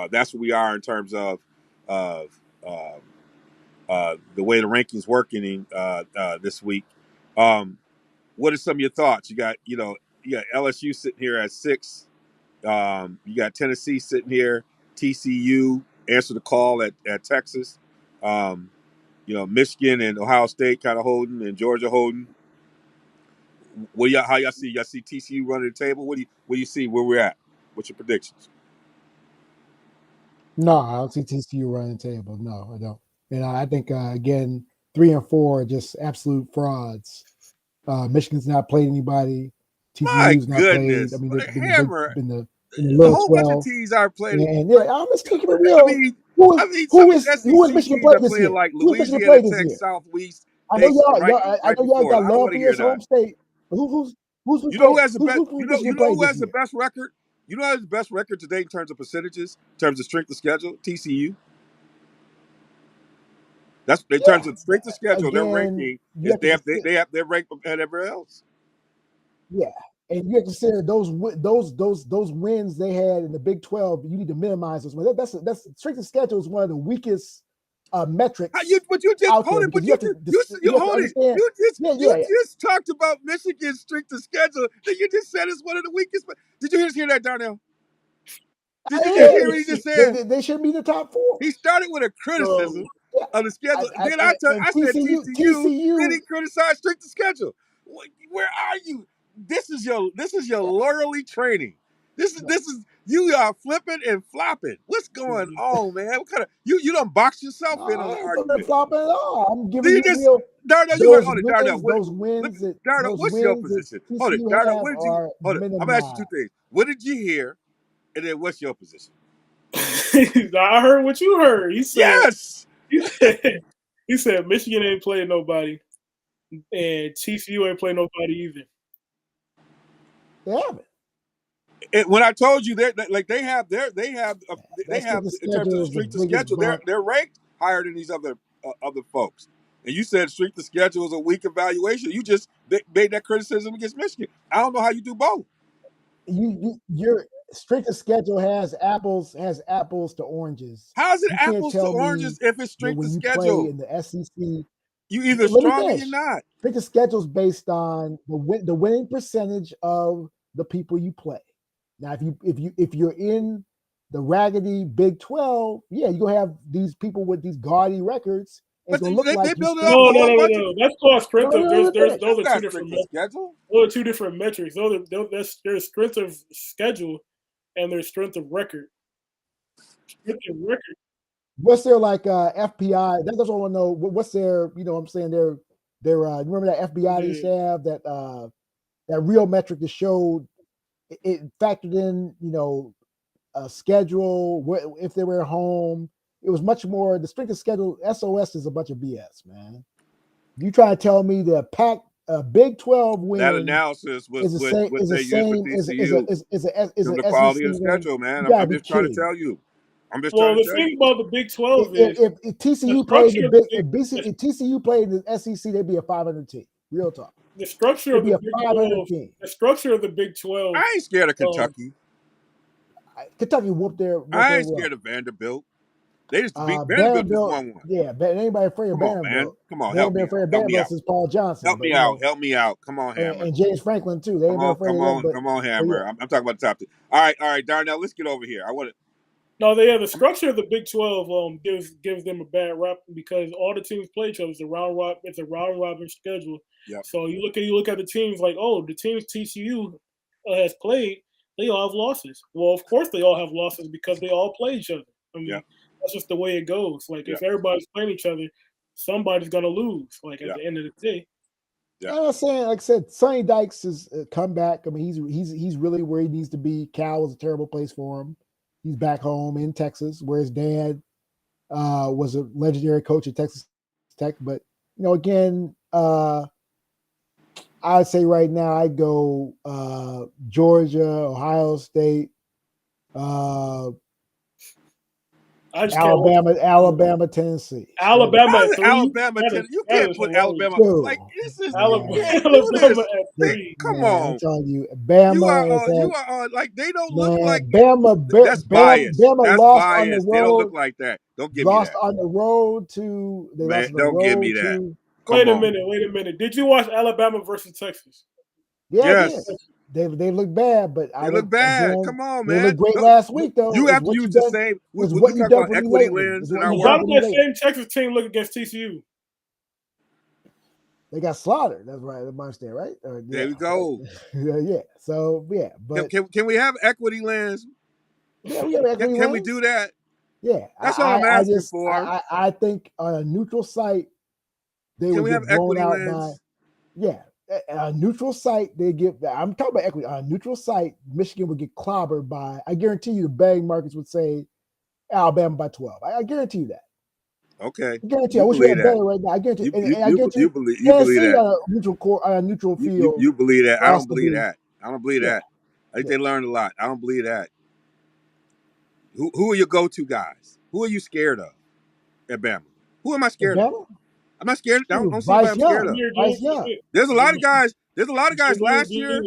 [SPEAKER 5] that's where we are in terms of the way the rankings working this week. What are some of your thoughts? You got LSU sitting here at 6. You got Tennessee sitting here. TCU answered the call at Texas. Michigan and Ohio State kind of holding, and Georgia holding. How y'all see? Y'all see TCU running the table? What do you see where we're at? What's your predictions?
[SPEAKER 1] No, I don't see TCU running the table. No, I don't. And I think again, 3 and 4 are just absolute frauds. Michigan's not played anybody. TCU's not played. I mean, they've been the
[SPEAKER 5] whole bunch of teams aren't playing.
[SPEAKER 1] And I'm just keeping it real. Who is Michigan played this year?
[SPEAKER 5] Like Louisiana Tech, Southwest.
[SPEAKER 1] I know y'all got love for your home state. But who's
[SPEAKER 5] who has the best? You know who has the best record? You know who has the best record today in terms of percentages, in terms of strength of schedule? TCU. That's in terms of strength of schedule. Their ranking is they're ranked ahead of everywhere else.
[SPEAKER 1] Yeah, and you have to consider those wins they had in the Big 12. You need to minimize those wins. That's strength of schedule is one of the weakest metrics.
[SPEAKER 5] You just talked about Michigan's strength of schedule. That you just said is one of the weakest. Did you just hear that, Darnell? Did you just hear what he just said?
[SPEAKER 1] They should be the top 4.
[SPEAKER 5] He started with a criticism of the schedule. Then I said TCU. Then he criticized strength of schedule. Where are you? This is your lawyerly training. This is you are flipping and flopping. What's going on, man? What kind of you done box yourself in on the argument?
[SPEAKER 1] Flopping at all. I'm giving you real.
[SPEAKER 5] Darnell,
[SPEAKER 1] those wins.
[SPEAKER 5] Darnell, what's your position? Hold it, Darnell. What did you? Hold it. I'm gonna ask you 2 things. What did you hear? And then what's your position?
[SPEAKER 6] I heard what you heard. He said,
[SPEAKER 5] Yes.
[SPEAKER 6] he said Michigan ain't playing nobody, and TCU ain't playing nobody either.
[SPEAKER 1] They haven't.
[SPEAKER 5] When I told you they have
[SPEAKER 1] That's what the
[SPEAKER 5] in terms of
[SPEAKER 1] schedule
[SPEAKER 5] the
[SPEAKER 1] is the
[SPEAKER 5] strength of
[SPEAKER 1] biggest
[SPEAKER 5] schedule,
[SPEAKER 1] bump.
[SPEAKER 5] they're ranked higher than these other folks. And you said strength of schedule is a weak evaluation. You just made that criticism against Michigan. I don't know how you do both.
[SPEAKER 1] Your strength of schedule has apples to oranges.
[SPEAKER 5] How is it
[SPEAKER 1] You can't
[SPEAKER 5] apples to
[SPEAKER 1] tell me
[SPEAKER 5] oranges if it's
[SPEAKER 1] that
[SPEAKER 5] strength
[SPEAKER 1] when
[SPEAKER 5] of
[SPEAKER 1] you play
[SPEAKER 5] schedule?
[SPEAKER 1] in the SEC,
[SPEAKER 5] You either
[SPEAKER 1] let me
[SPEAKER 5] strong or you're
[SPEAKER 1] finish.
[SPEAKER 5] not.
[SPEAKER 1] Strength of schedule is based on the winning percentage of the people you play. Now, if you're in the raggedy Big 12, yeah, you're gonna have these people with these gaudy records. It's
[SPEAKER 5] But
[SPEAKER 1] gonna look like
[SPEAKER 5] they
[SPEAKER 1] you
[SPEAKER 5] build it
[SPEAKER 1] spent.
[SPEAKER 5] off a whole bunch
[SPEAKER 6] No. That's called strength of. Those
[SPEAKER 5] That's
[SPEAKER 6] are two
[SPEAKER 5] not
[SPEAKER 6] different
[SPEAKER 5] strength of
[SPEAKER 6] metrics.
[SPEAKER 5] schedule.
[SPEAKER 6] Those are two different metrics. There's strength of schedule, and there's strength of record. Strength of record.
[SPEAKER 1] What's their like FPI? That's what I want to know. What's their, you know what I'm saying, their remember that FBI they used to have that real metric that showed it factored in, you know, a schedule, if they were at home. It was much more the strength of schedule. SOS is a bunch of BS, man. You try to tell me the Big 12 win
[SPEAKER 5] That analysis was
[SPEAKER 1] is the same
[SPEAKER 5] what they used for
[SPEAKER 1] is
[SPEAKER 5] TCU. The
[SPEAKER 1] a
[SPEAKER 5] quality
[SPEAKER 1] SEC
[SPEAKER 5] of the
[SPEAKER 1] win?
[SPEAKER 5] schedule, man.
[SPEAKER 1] You gotta
[SPEAKER 5] I'm
[SPEAKER 1] be
[SPEAKER 5] just trying to
[SPEAKER 1] kidding.
[SPEAKER 5] tell you. I'm just
[SPEAKER 6] Well,
[SPEAKER 5] trying to
[SPEAKER 6] the
[SPEAKER 5] tell
[SPEAKER 6] thing
[SPEAKER 5] you.
[SPEAKER 6] about the Big 12 is
[SPEAKER 1] If TCU played in the Big, if TCU played in the SEC, they'd be a 500 team. Real talk.
[SPEAKER 6] the structure
[SPEAKER 1] They'd
[SPEAKER 6] of
[SPEAKER 1] be
[SPEAKER 6] the
[SPEAKER 1] a
[SPEAKER 6] Big
[SPEAKER 1] 500
[SPEAKER 6] 12.
[SPEAKER 1] team.
[SPEAKER 6] The structure of the Big 12.
[SPEAKER 5] I ain't scared of Kentucky.
[SPEAKER 1] Kentucky whooped their.
[SPEAKER 5] I ain't scared of Vanderbilt. They just beat Vanderbilt just won one.
[SPEAKER 1] Yeah, but anybody afraid of
[SPEAKER 5] Come on,
[SPEAKER 1] Vanderbilt?
[SPEAKER 5] man. Come on,
[SPEAKER 1] They
[SPEAKER 5] help
[SPEAKER 1] ain't been
[SPEAKER 5] me
[SPEAKER 1] afraid
[SPEAKER 5] out.
[SPEAKER 1] of
[SPEAKER 5] Help me
[SPEAKER 1] Vanderbilt
[SPEAKER 5] out.
[SPEAKER 1] since Paul Johnson.
[SPEAKER 5] Help me out. Help me out. Come on, Hammer.
[SPEAKER 1] And James Franklin too. They ain't been afraid of them.
[SPEAKER 5] Come on, Hammer.
[SPEAKER 1] Yeah.
[SPEAKER 5] I'm talking about the top two. All right, Darnell. Let's get over here. I want to.
[SPEAKER 6] No, the structure of the Big 12 gives them a bad rap because all the teams play each other. It's a round robin schedule.
[SPEAKER 5] Yep.
[SPEAKER 6] So you look at the teams like, oh, the teams TCU has played, they all have losses. Well, of course they all have losses because they all play each other. I mean, that's just the way it goes. Like if everybody's playing each other, somebody's gonna lose. Like at the end of the day.
[SPEAKER 1] Yeah. I'm saying, like I said, Sonny Dykes has come back. I mean, he's really where he needs to be. Cal was a terrible place for him. He's back home in Texas, where his dad was a legendary coach at Texas Tech. But you know, again, I'd say right now I'd go Georgia, Ohio State, Alabama, Tennessee.
[SPEAKER 6] Alabama at 3.
[SPEAKER 5] Alabama, you can't put Alabama. Like this is
[SPEAKER 6] Alabama at 3.
[SPEAKER 5] Come on,
[SPEAKER 1] I'm telling you, Bama.
[SPEAKER 5] You are like they don't look like
[SPEAKER 1] that's
[SPEAKER 5] biased.
[SPEAKER 1] Bama
[SPEAKER 5] That's
[SPEAKER 1] lost
[SPEAKER 5] biased.
[SPEAKER 1] on the road.
[SPEAKER 5] They don't look like that. Don't give me that.
[SPEAKER 1] Lost on the road to. They lost on the road.
[SPEAKER 5] Don't give me that.
[SPEAKER 6] Wait a minute. Did you watch Alabama versus Texas?
[SPEAKER 1] Yeah, yes. They look bad, but
[SPEAKER 5] they look bad. Again, come on, man.
[SPEAKER 1] They looked great last week, though.
[SPEAKER 5] You have to use the same. We talk about equity lens in our work.
[SPEAKER 6] How did that same Texas team look against TCU?
[SPEAKER 1] They got slaughtered. That's right. That's my understanding, right?
[SPEAKER 5] There we go.
[SPEAKER 1] Yeah. So yeah, but
[SPEAKER 5] can we have equity lens?
[SPEAKER 1] Yeah, we have equity lens.
[SPEAKER 5] Can we do that?
[SPEAKER 1] Yeah,
[SPEAKER 5] that's all I'm asking for.
[SPEAKER 1] I think on a neutral site, they would get blown out by. Yeah. A neutral site, they get. I'm talking about equity. On a neutral site, Michigan would get clobbered by. I guarantee you, the betting markets would say Alabama by 12. I guarantee you that.
[SPEAKER 5] Okay.
[SPEAKER 1] I guarantee. I wish we had better right now. I guarantee.
[SPEAKER 5] You believe that
[SPEAKER 1] on a neutral field.
[SPEAKER 5] You believe that? I don't believe that. I don't believe that. I think they learned a lot. I don't believe that. Who are your go-to guys? Who are you scared of at Bama? Who am I scared of? I'm not scared. I don't see anybody I'm scared of. There's a lot of guys. There's a lot of guys last year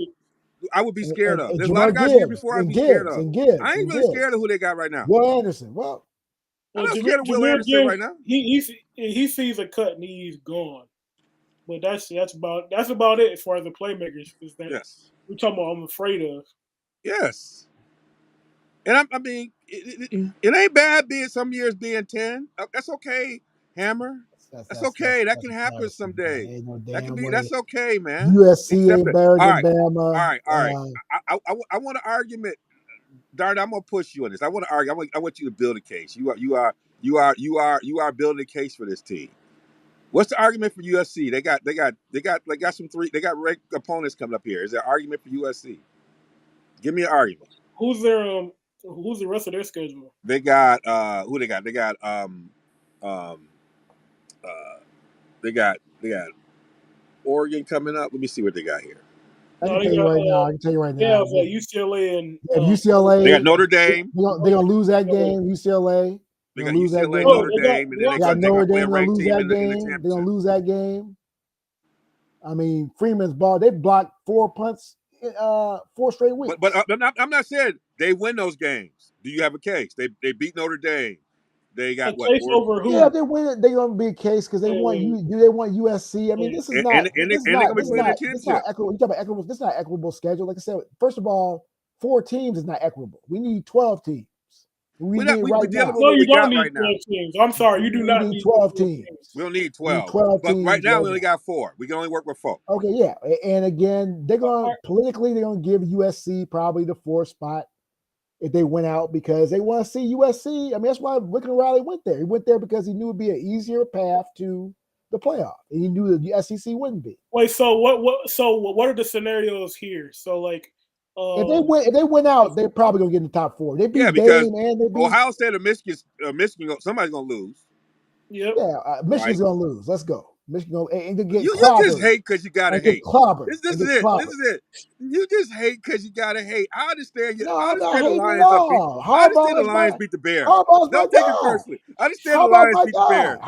[SPEAKER 5] I would be scared of. There's a lot of guys here before I'd be scared of. I ain't really scared of who they got right now.
[SPEAKER 1] Will Anderson. Well,
[SPEAKER 5] I'm not scared of Will Anderson right now.
[SPEAKER 6] He sees a cut and he's gone. But that's about it as far as the playmakers. We're talking about I'm afraid of.
[SPEAKER 5] Yes. And I mean, it ain't bad being some years being 10. That's okay, Hammer. That's okay. That can happen someday. That's okay, man.
[SPEAKER 1] USC ain't better than Bama.
[SPEAKER 5] All right. I want an argument. Darn, I'm gonna push you on this. I want to argue. I want you to build a case. You are building a case for this team. What's the argument for USC? They got some three. They got ranked opponents coming up here. Is there an argument for USC? Give me an argument.
[SPEAKER 6] Who's their Who's the rest of their schedule?
[SPEAKER 5] They got who they got? They got they got Oregon coming up. Let me see what they got here.
[SPEAKER 1] I can tell you right now.
[SPEAKER 6] Yeah, UCLA and
[SPEAKER 1] UCLA.
[SPEAKER 5] They got Notre Dame.
[SPEAKER 1] They're gonna lose that game. UCLA.
[SPEAKER 5] They got UCLA, Notre Dame, and then they got
[SPEAKER 1] Notre Dame.
[SPEAKER 5] a
[SPEAKER 1] They're gonna
[SPEAKER 5] ranked
[SPEAKER 1] lose
[SPEAKER 5] team
[SPEAKER 1] that
[SPEAKER 5] in the
[SPEAKER 1] game. They're gonna
[SPEAKER 5] championship.
[SPEAKER 1] lose that game. I mean, Freeman's ball. They blocked 4 punts, 4 straight weeks.
[SPEAKER 5] But I'm not saying they win those games. Do you have a case? They beat Notre Dame. They got
[SPEAKER 6] a case over who?
[SPEAKER 1] Yeah, if they win it, they're gonna be a case because they want you. Do they want USC? I mean, this is not. This is not equitable. You talk about equitable. This is not equitable schedule. Like I said, first of all, 4 teams is not equitable. We need 12 teams.
[SPEAKER 5] We
[SPEAKER 6] No, you don't need 12 teams. I'm sorry, you do not need
[SPEAKER 1] 12 teams.
[SPEAKER 5] We don't need 12.
[SPEAKER 1] 12
[SPEAKER 5] but
[SPEAKER 1] teams
[SPEAKER 5] right now we only got 4. We can only work with 4.
[SPEAKER 1] Okay, yeah, and again, they're gonna politically they're gonna give USC probably the 4th spot if they went out because they want to see USC. I mean, that's why Rick and Riley went there. He went there because he knew it'd be an easier path to the playoff, and he knew the SEC wouldn't be.
[SPEAKER 6] Wait, so what are the scenarios here? So like.
[SPEAKER 1] If they went out, they're probably gonna get in the top 4. They beat
[SPEAKER 5] because
[SPEAKER 1] Dame and they beat
[SPEAKER 5] Ohio State or Michigan. Somebody's gonna lose.
[SPEAKER 6] Yep.
[SPEAKER 1] Yeah, Michigan's gonna lose. Let's go. Michigan and get
[SPEAKER 5] you just hate because you gotta hate. This is it. You just hate because you gotta hate. I understand you. I understand the Lions. I understand the Lions beat the Bears. Don't take it personally. I understand the Lions beat the Bears.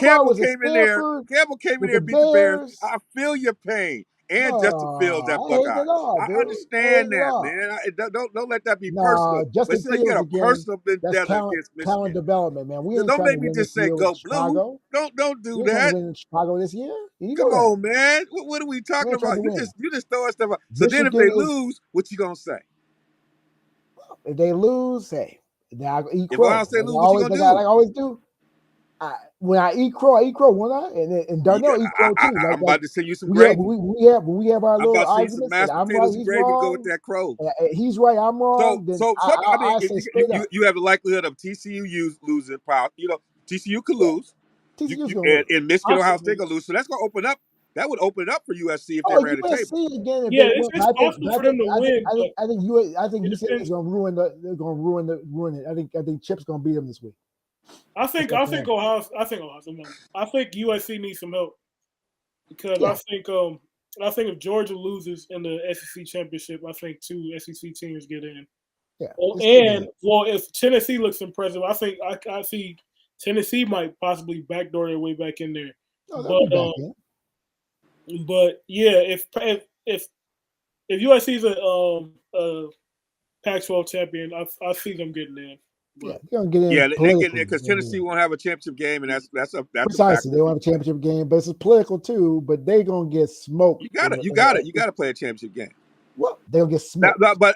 [SPEAKER 5] Campbell came in there. Campbell came in there and beat the Bears. I feel your pain. And Justin Fields at Buckeye. I understand that, man. Don't let that be personal.
[SPEAKER 1] Justin
[SPEAKER 5] Fields get a personal vendetta against Michigan.
[SPEAKER 1] Talent development, man. We
[SPEAKER 5] don't make me just say go blue. Don't do that.
[SPEAKER 1] Win in Chicago this year.
[SPEAKER 5] Come on, man. What are we talking about? You just throwing stuff out. So then if they lose, what you gonna say?
[SPEAKER 1] If they lose, hey, now I eat
[SPEAKER 5] if
[SPEAKER 1] crow.
[SPEAKER 5] Ohio State lose, what you gonna do?
[SPEAKER 1] Like I always do. When I eat crow, won't I? And Darnell eat crow too.
[SPEAKER 5] I'm about to send you some gravy.
[SPEAKER 1] We have our little arguments.
[SPEAKER 5] I'm right, he's wrong. Go with that crow.
[SPEAKER 1] He's right. I'm wrong.
[SPEAKER 5] You have the likelihood of TCU losing. TCU could lose. And Michigan, Ohio State could lose. So that's gonna open up. That would open it up for USC if they ran the table.
[SPEAKER 1] Again,
[SPEAKER 6] it's possible for them to win.
[SPEAKER 1] I think UCLA is gonna ruin it. I think Chip's gonna beat them this week.
[SPEAKER 6] I think USC needs some help because I think if Georgia loses in the SEC championship, I think 2 SEC teams get in. Yeah, if Tennessee looks impressive, I think I see Tennessee might possibly backdoor their way back in there. But yeah, if USC is a Pac-12 champion, I see them getting in.
[SPEAKER 1] Yeah, they're gonna get in.
[SPEAKER 5] Because Tennessee won't have a championship game, and that's
[SPEAKER 1] precisely. They won't have a championship game, but it's political too. But they're gonna get smoked.
[SPEAKER 5] You got to play a championship game.
[SPEAKER 1] Well, they'll get smoked.
[SPEAKER 5] But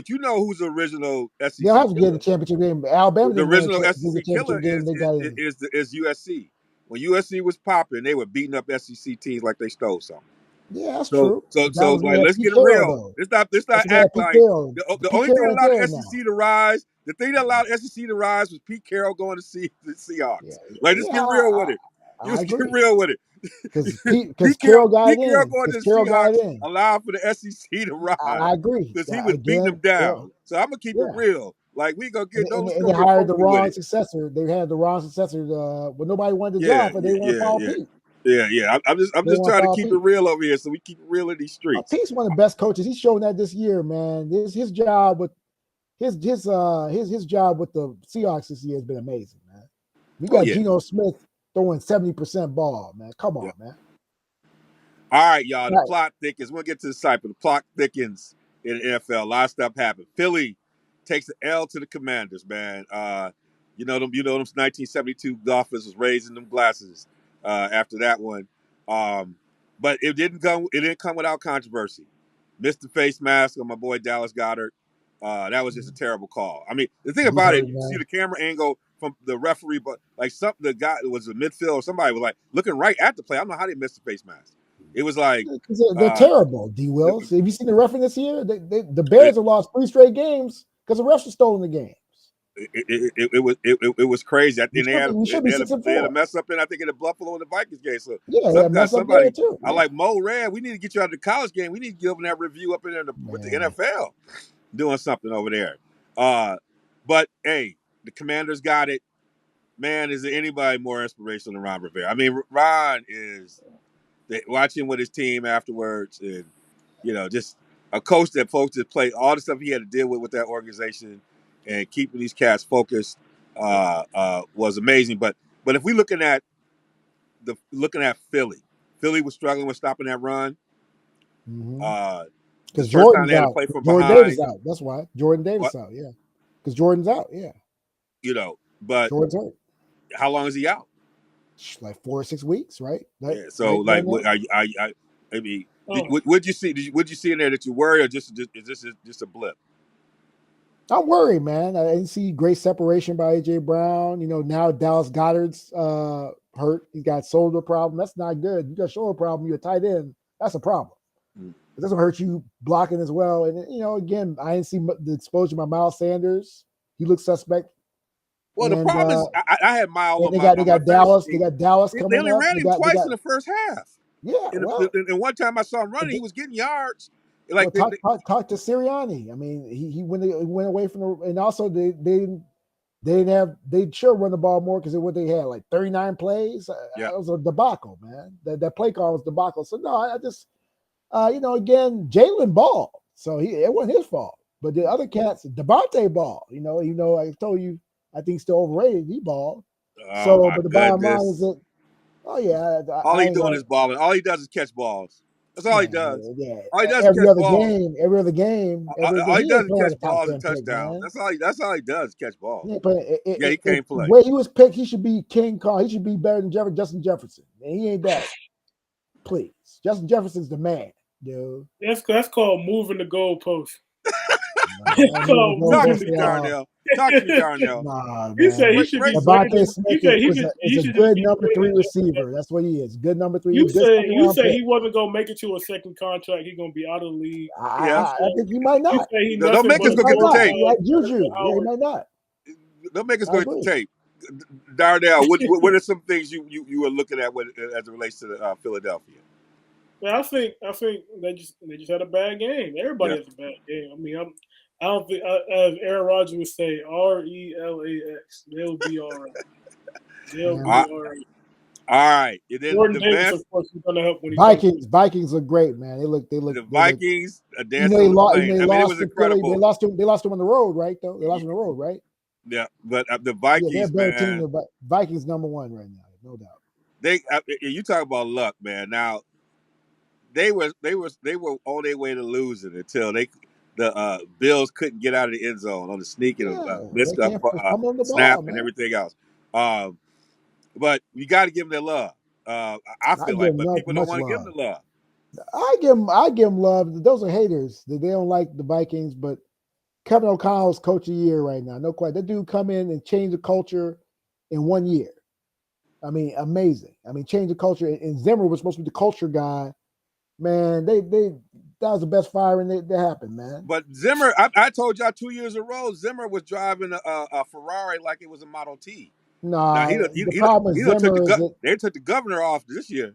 [SPEAKER 5] you know who's the original SEC?
[SPEAKER 1] They'll have to get a championship game. Alabama.
[SPEAKER 5] The original SEC killer is USC. When USC was popping, they were beating up SEC teams like they stole something.
[SPEAKER 1] Yeah, that's true.
[SPEAKER 5] So like, let's get it real. Let's not act like the only thing that allowed SEC to rise. The thing that allowed SEC to rise was Pete Carroll going to see the Seahawks. Let's get real with it. Let's get real with it.
[SPEAKER 1] Because Carroll got in.
[SPEAKER 5] Pete Carroll going to the Seahawks allowed for the SEC to rise.
[SPEAKER 1] I agree.
[SPEAKER 5] Because he was beating them down. So I'm going to keep it real. Like, we going to get those.
[SPEAKER 1] And they hired the wrong successor. They had the wrong successor. But nobody wanted the job, but they want to follow Pete.
[SPEAKER 5] Yeah. I'm just trying to keep it real over here, so we keep it real in these streets.
[SPEAKER 1] Pete's one of the best coaches. He's shown that this year, man. His job with his job with the Seahawks this year has been amazing, man. We got Geno Smith throwing 70% ball, man. Come on, man.
[SPEAKER 5] All right, y'all. The plot thickens. We'll get to the site, but the plot thickens in the NFL. A lot of stuff happened. Philly takes the L to the Commanders, man. You know them 1972 Dolphins was raising them glasses after that one. But it didn't come without controversy. Missed the face mask on my boy Dallas Goedert. That was just a terrible call. I mean, the thing about it, you see the camera angle from the referee, but like the guy that was in midfield or somebody was like looking right at the play. I don't know how they missed the face mask. It was like
[SPEAKER 1] they're terrible. D. Wills. Have you seen the referee this year? The Bears have lost 3 straight games because the refs are stolen the games.
[SPEAKER 5] It was crazy. I think they had a mess up in the Buffalo and the Vikings game. So somebody too. I like Mo Red. We need to get you out of the college game. We need to give them that review up in there with the NFL. doing something over there. But hey, the Commanders got it. Man, is there anybody more inspirational than Ron Rivera? I mean, Ron is watching with his team afterwards, and just a coach that folks that play all the stuff he had to deal with that organization, and keeping these cats focused was amazing. But if we looking at Philly was struggling with stopping that run.
[SPEAKER 1] Because
[SPEAKER 5] First time
[SPEAKER 1] Jordan's
[SPEAKER 5] they had to
[SPEAKER 1] out.
[SPEAKER 5] play from
[SPEAKER 1] Jordan
[SPEAKER 5] behind.
[SPEAKER 1] Davis out. That's why Jordan Davis out. Yeah, because Jordan's out. Yeah,
[SPEAKER 5] but
[SPEAKER 1] Jordan's out.
[SPEAKER 5] How long is he out?
[SPEAKER 1] Like 4 or 6 weeks, right?
[SPEAKER 5] Yeah. So
[SPEAKER 1] right
[SPEAKER 5] I mean, what'd you see? What'd you see in there that you worry, or is this just a blip?
[SPEAKER 1] I'm worried, man. I didn't see great separation by AJ Brown. Now Dallas Goedert's hurt. He's got shoulder problem. That's not good. You got a shoulder problem. You're a tight end. That's a problem. It doesn't hurt you blocking as well. And again, I didn't see the exposure by Miles Sanders. He looks suspect.
[SPEAKER 5] Well, the problem is I had Miles.
[SPEAKER 1] They got Dallas. They got Dallas coming up.
[SPEAKER 5] They only ran him twice in the first half.
[SPEAKER 1] Yeah,
[SPEAKER 5] and one time I saw him running, he was getting yards. Like
[SPEAKER 1] talk to Sirianni. I mean, he went away from the, and also they didn't have, they sure run the ball more because of what they had, like 39 plays. It was a debacle, man. That play call was debacle. So no, I just again, Jalen balled, so it wasn't his fault. But the other cats, Devontae balled. I told you, I think he's still overrated. He balled. But the bottom line is that,
[SPEAKER 5] all he's doing is balling. All he does is catch balls. That's all he does.
[SPEAKER 1] Yeah.
[SPEAKER 5] All he does is catch balls.
[SPEAKER 1] Every other game.
[SPEAKER 5] All he does is catch balls and touchdowns. That's all he does is catch balls. He can't play.
[SPEAKER 1] The way he was picked, he should be King Kong. He should be better than Justin Jefferson. And he ain't that. Please. Justin Jefferson's the man, dude.
[SPEAKER 6] That's called moving the goalpost.
[SPEAKER 5] Talk to me, Darnell.
[SPEAKER 1] Nah,
[SPEAKER 6] he said he should be.
[SPEAKER 1] Devontae Smith is a good number 3 receiver. That's what he is. Good number 3.
[SPEAKER 6] You say he wasn't gonna make it to a second contract. He's gonna be out of the league.
[SPEAKER 1] I think he might not.
[SPEAKER 5] Don't make us go get the tape.
[SPEAKER 1] Like Juju, he might not.
[SPEAKER 5] Don't make us go get the tape. Darnell, what are some things you were looking at as it relates to Philadelphia?
[SPEAKER 6] Well, I think they just had a bad game. Everybody has a bad game. I mean, I don't think, as Aaron Rodgers would say, RELAX. They'll be all right. They'll be all right.
[SPEAKER 5] All right. And then
[SPEAKER 6] Jordan Davis, of course, is going to help when
[SPEAKER 1] he Vikings look great, man. They look. The
[SPEAKER 5] Vikings.
[SPEAKER 1] They lost to Philly. They lost them on the road, right? Though they lost on the road, right?
[SPEAKER 5] Yeah, but the Vikings,
[SPEAKER 1] they're a better team. The Vikings number 1 right now, no doubt.
[SPEAKER 5] You talk about luck, man. Now they were on their way to losing until the Bills couldn't get out of the end zone on the sneak and missed up snap and everything else. But you got to give them their love. I feel like, but people don't want to give them the love.
[SPEAKER 1] I give them love. Those are haters. They don't like the Vikings, but Kevin O'Connell's coach of the year right now. No question. That dude come in and change the culture in 1 year. I mean, amazing. I mean, change the culture. And Zimmer was supposed to be the culture guy. Man, that was the best firing that happened, man.
[SPEAKER 5] But Zimmer, I told y'all 2 years in a row, Zimmer was driving a Ferrari like it was a Model T.
[SPEAKER 1] The problem with Zimmer is that
[SPEAKER 5] they took the governor off this year.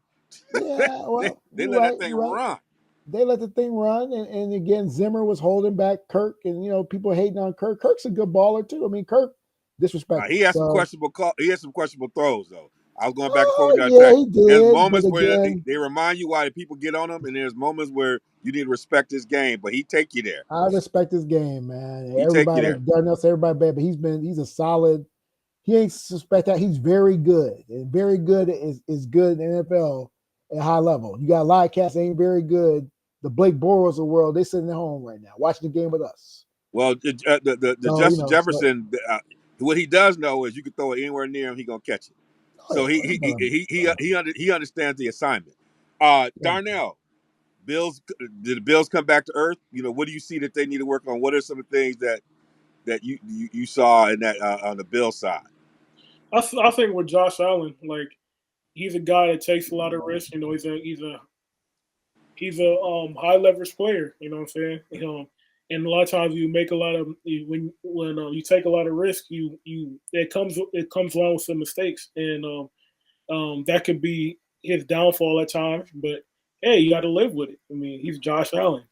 [SPEAKER 1] Yeah, well,
[SPEAKER 5] they let that thing run.
[SPEAKER 1] They let the thing run, and again, Zimmer was holding back Kirk, and people hating on Kirk. Kirk's a good baller too. I mean, Kirk disrespectful.
[SPEAKER 5] He had some questionable throws though. I was going back and forth. He did. There's moments where they remind you why the people get on him, and there's moments where you need to respect his game, but he take you there.
[SPEAKER 1] I respect his game, man. Everybody, like Darnell said, everybody bad, but he's a solid. He ain't suspect that he's very good, and very good is good in the NFL at high level. You got a lot of cats that ain't very good. The Blake Bortles of the world, they sitting at home right now watching the game with us.
[SPEAKER 5] Well, Justin Jefferson, what he does know is you can throw it anywhere near him, he gonna catch it. So he understands the assignment. Darnell, did the Bills come back to earth? What do you see that they need to work on? What are some of the things that you saw in that on the Bills side?
[SPEAKER 6] I think with Josh Allen, like he's a guy that takes a lot of risks. He's a high leverage player. You know what I'm saying? And a lot of times you make a lot of when you take a lot of risk, it comes along with some mistakes, and that could be his downfall at times. But hey, you got to live with it. I mean, he's Josh Allen.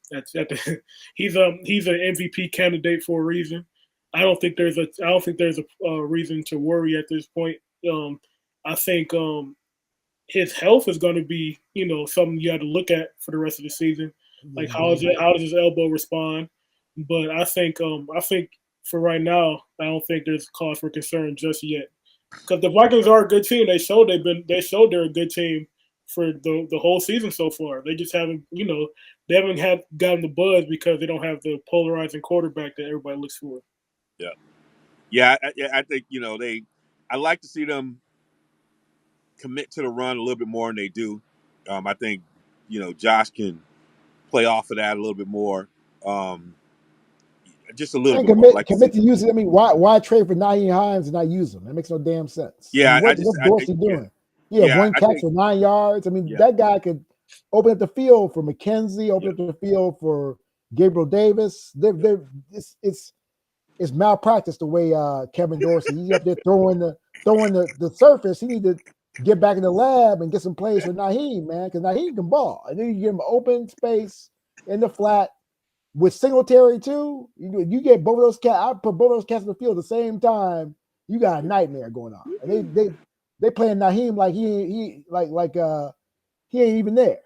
[SPEAKER 6] He's an MVP candidate for a reason. I don't think there's a reason to worry at this point. I think his health is going to be, something you have to look at for the rest of the season. Like how does his elbow respond? But I think for right now, I don't think there's cause for concern just yet. Because the Vikings are a good team. They showed they're a good team for the whole season so far. They just haven't, they haven't gotten the buzz because they don't have the polarizing quarterback that everybody looks for.
[SPEAKER 5] Yeah. I think I like to see them commit to the run a little bit more than they do. I think Josh can play off of that a little bit more. Just a little bit more.
[SPEAKER 1] Commit to use it. I mean, why trade for Nyheim Hines and not use him? That makes no damn sense.
[SPEAKER 5] Yeah,
[SPEAKER 1] I mean, what's Dorsey doing?
[SPEAKER 5] Yeah,
[SPEAKER 1] one catch for 9 yards. I mean, that guy could open up the field for McKenzie, open up the field for Gabriel Davis. It's malpractice the way Kevin Dorsey. He's up there throwing the surface. He need to get back in the lab and get some plays for Nyheim, man, because Nyheim can ball. And then you give him open space in the flat. With Singletary too, you get both of those cats. I put both of those cats in the field at the same time. You got a nightmare going on, and they playing Nyheim like he ain't even there.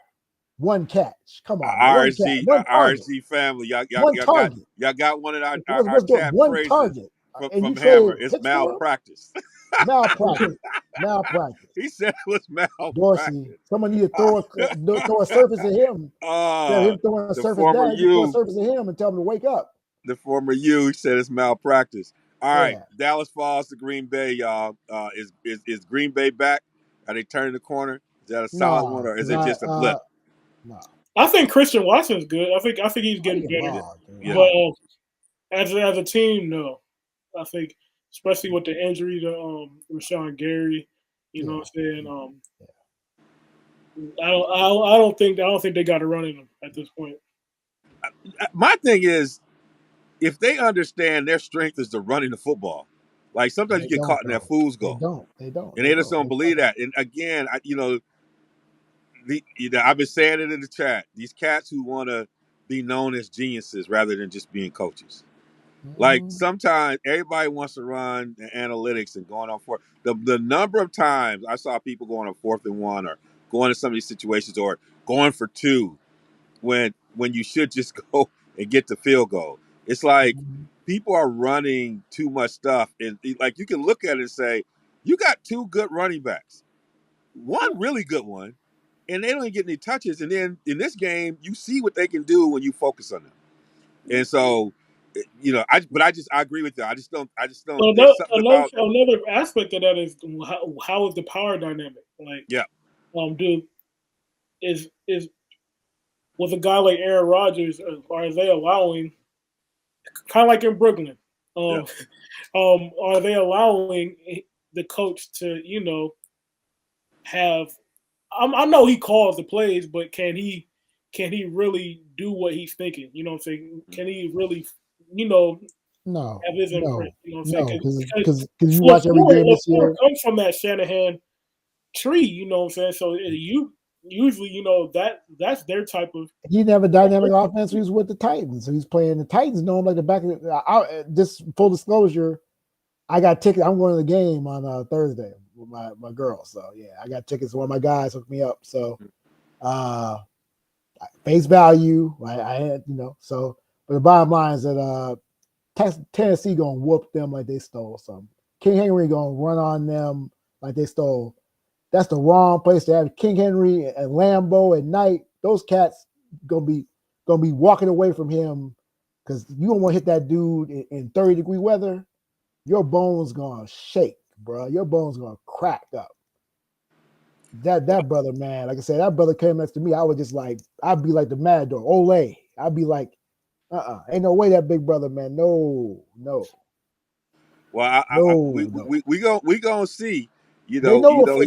[SPEAKER 1] One catch, come on,
[SPEAKER 5] RSG family, y'all got one of our chat phrases
[SPEAKER 1] target.
[SPEAKER 5] from Hammer. It's malpractice.
[SPEAKER 1] Malpractice.
[SPEAKER 5] He said it was malpractice.
[SPEAKER 1] Dorsey, someone need to throw a surface at him. Him throwing a surface down, throw a surface at him and tell him to wake up.
[SPEAKER 5] The former you said it's malpractice. All right, Dallas falls to Green Bay, y'all. Is Green Bay back? Are they turning the corner? Is that a solid one, or is it just a blip?
[SPEAKER 6] No. I think Christian Watson's good. I think he's getting better. But as a team, no. I think, especially with the injury to Rashawn Gary, you know what I'm saying. I don't think they got a run in them at this point.
[SPEAKER 5] My thing is, if they understand their strength is the running the football, like sometimes you get caught in that fool's goal.
[SPEAKER 1] They don't,
[SPEAKER 5] and they just don't believe that. And again, I've been saying it in the chat. These cats who want to be known as geniuses rather than just being coaches. Like sometimes everybody wants to run the analytics and going on for the number of times I saw people going on 4th and 1 or going to some of these situations or going for 2 when you should just go and get the field goal. It's like people are running too much stuff, and like you can look at it and say, you got 2 good running backs, one really good one, and they don't even get any touches. And then in this game, you see what they can do when you focus on them. And so, I agree with you. I just don't.
[SPEAKER 6] Another aspect of that is how is the power dynamic? Like, is with a guy like Aaron Rodgers, are they allowing, kind of like in Brooklyn, are they allowing the coach to, have? I know he calls the plays, but can he really do what he's thinking? You know what I'm saying? Can he really,
[SPEAKER 1] no,
[SPEAKER 6] have his imprint? You know what I'm saying?
[SPEAKER 1] Because you watch every game this year.
[SPEAKER 6] Comes from that Shanahan tree, you know what I'm saying? So usually, that's their type of.
[SPEAKER 1] He didn't have a dynamic offense. He was with the Titans. So he's playing the Titans. Know him like the back of the. Just full disclosure, I got tickets. I'm going to the game on Thursday with my girl. So yeah, I got tickets. One of my guys hooked me up. So face value, I had, So, but the bottom line is that Tennessee gonna whoop them like they stole something. King Henry gonna run on them like they stole. That's the wrong place to have King Henry and Lambeau at night. Those cats gonna be walking away from him because you don't want to hit that dude in 30-degree weather. Your bones gonna shake, bro. Your bones gonna crack up. That brother, man, like I said, that brother came next to me. I was just like, I'd be like the mad dog, Olay. I'd be like, ain't no way that big brother, man. No.
[SPEAKER 5] Well, we gonna see.
[SPEAKER 1] They know
[SPEAKER 5] the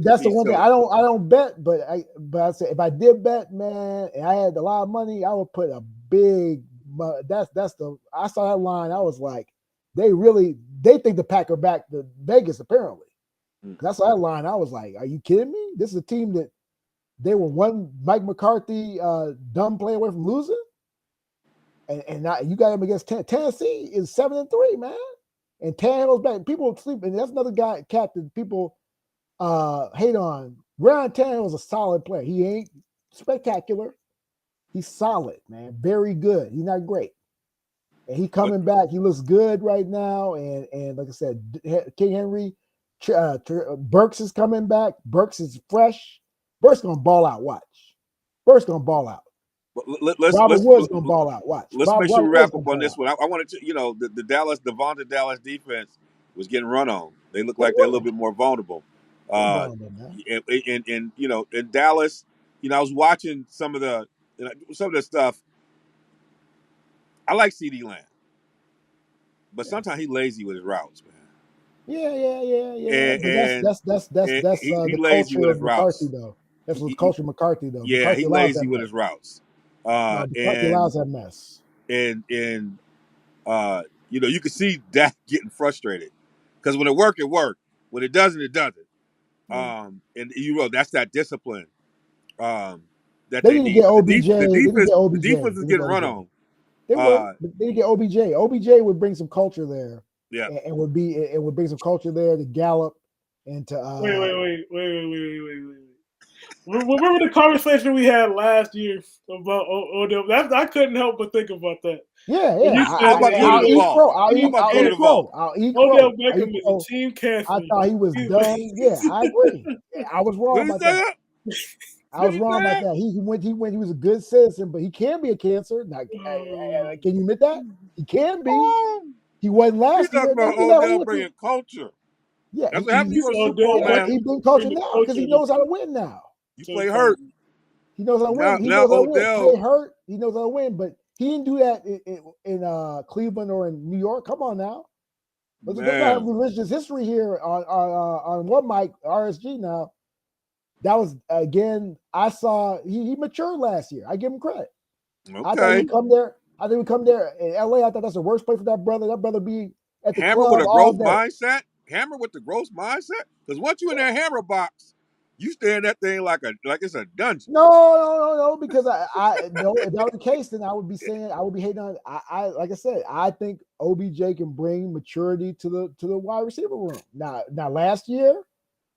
[SPEAKER 1] that's the one thing I don't bet, but I said if I did bet, man, and I had a lot of money, I would put a big. I saw that line. I was like, they think the Pack are back to Vegas apparently. I saw that line. I was like, are you kidding me? This is a team that they were one Mike McCarthy dumb play away from losing. And now you got him against Tennessee is 7-3, man. And Tannehill's back. People sleep, and that's another guy, captain. People hate on. Ryan Tannehill's a solid player. He ain't spectacular. He's solid, man. Very good. He's not great. And he coming back. He looks good right now. And like I said, King Henry, Burks is coming back. Burks is fresh. Burks gonna ball out. Watch. Burks gonna ball out. Robert Woods gonna ball out. Watch.
[SPEAKER 5] Let's make sure we wrap up on this one. I wanted to, the Dallas defense was getting run on. They look like they're a little bit more vulnerable. And in Dallas, I was watching some of the stuff. I like CD Lamb, but sometimes he's lazy with his routes, man.
[SPEAKER 1] Yeah. But that's the culture of McCarthy, though. That's the culture of McCarthy, though.
[SPEAKER 5] Yeah, he's lazy with his routes.
[SPEAKER 1] McCarthy allows that mess.
[SPEAKER 5] And you can see Dak getting frustrated because when it worked, it worked. When it doesn't, it doesn't. And that's that discipline. That
[SPEAKER 1] they didn't get OBJ.
[SPEAKER 5] The defense is getting run on.
[SPEAKER 1] They didn't get OBJ. OBJ would bring some culture there.
[SPEAKER 5] Yeah,
[SPEAKER 1] and would bring some culture there to Gallup and to.
[SPEAKER 6] Wait. Remember the conversation we had last year about Odell? I couldn't help but think about that.
[SPEAKER 1] Yeah.
[SPEAKER 5] I'll eat crow.
[SPEAKER 6] Odell Beckham is a team cancer.
[SPEAKER 1] I thought he was done. Yeah, I agree. I was wrong about that. I was wrong about that. He was a good citizen, but he can be a cancer. Now, can you admit that? He can be. He wasn't last year.
[SPEAKER 5] He's talking about Odell bringing culture.
[SPEAKER 1] Yeah,
[SPEAKER 5] that's what happened to Super Bowl, man.
[SPEAKER 1] He brings culture now because he knows how to win now.
[SPEAKER 5] You play hurt.
[SPEAKER 1] He knows how to win. He knows how to win. Play hurt. He knows how to win, but he didn't do that in Cleveland or in New York. Come on now. Let's have religious history here on one mic, RSG now. That was, again, I saw he matured last year. I give him credit.
[SPEAKER 5] Okay.
[SPEAKER 1] I thought he'd come there. In LA. I thought that's the worst place for that brother. That brother be at the
[SPEAKER 5] Hammer
[SPEAKER 1] club
[SPEAKER 5] with a
[SPEAKER 1] all
[SPEAKER 5] growth
[SPEAKER 1] day.
[SPEAKER 5] mindset. Hammer with the growth mindset. Because once you in that Hammer box, you stay in that thing like it's a dungeon.
[SPEAKER 1] No. Because I know if that was the case, then I would be hating on. I like I said, I think OBJ can bring maturity to the wide receiver room. Now last year,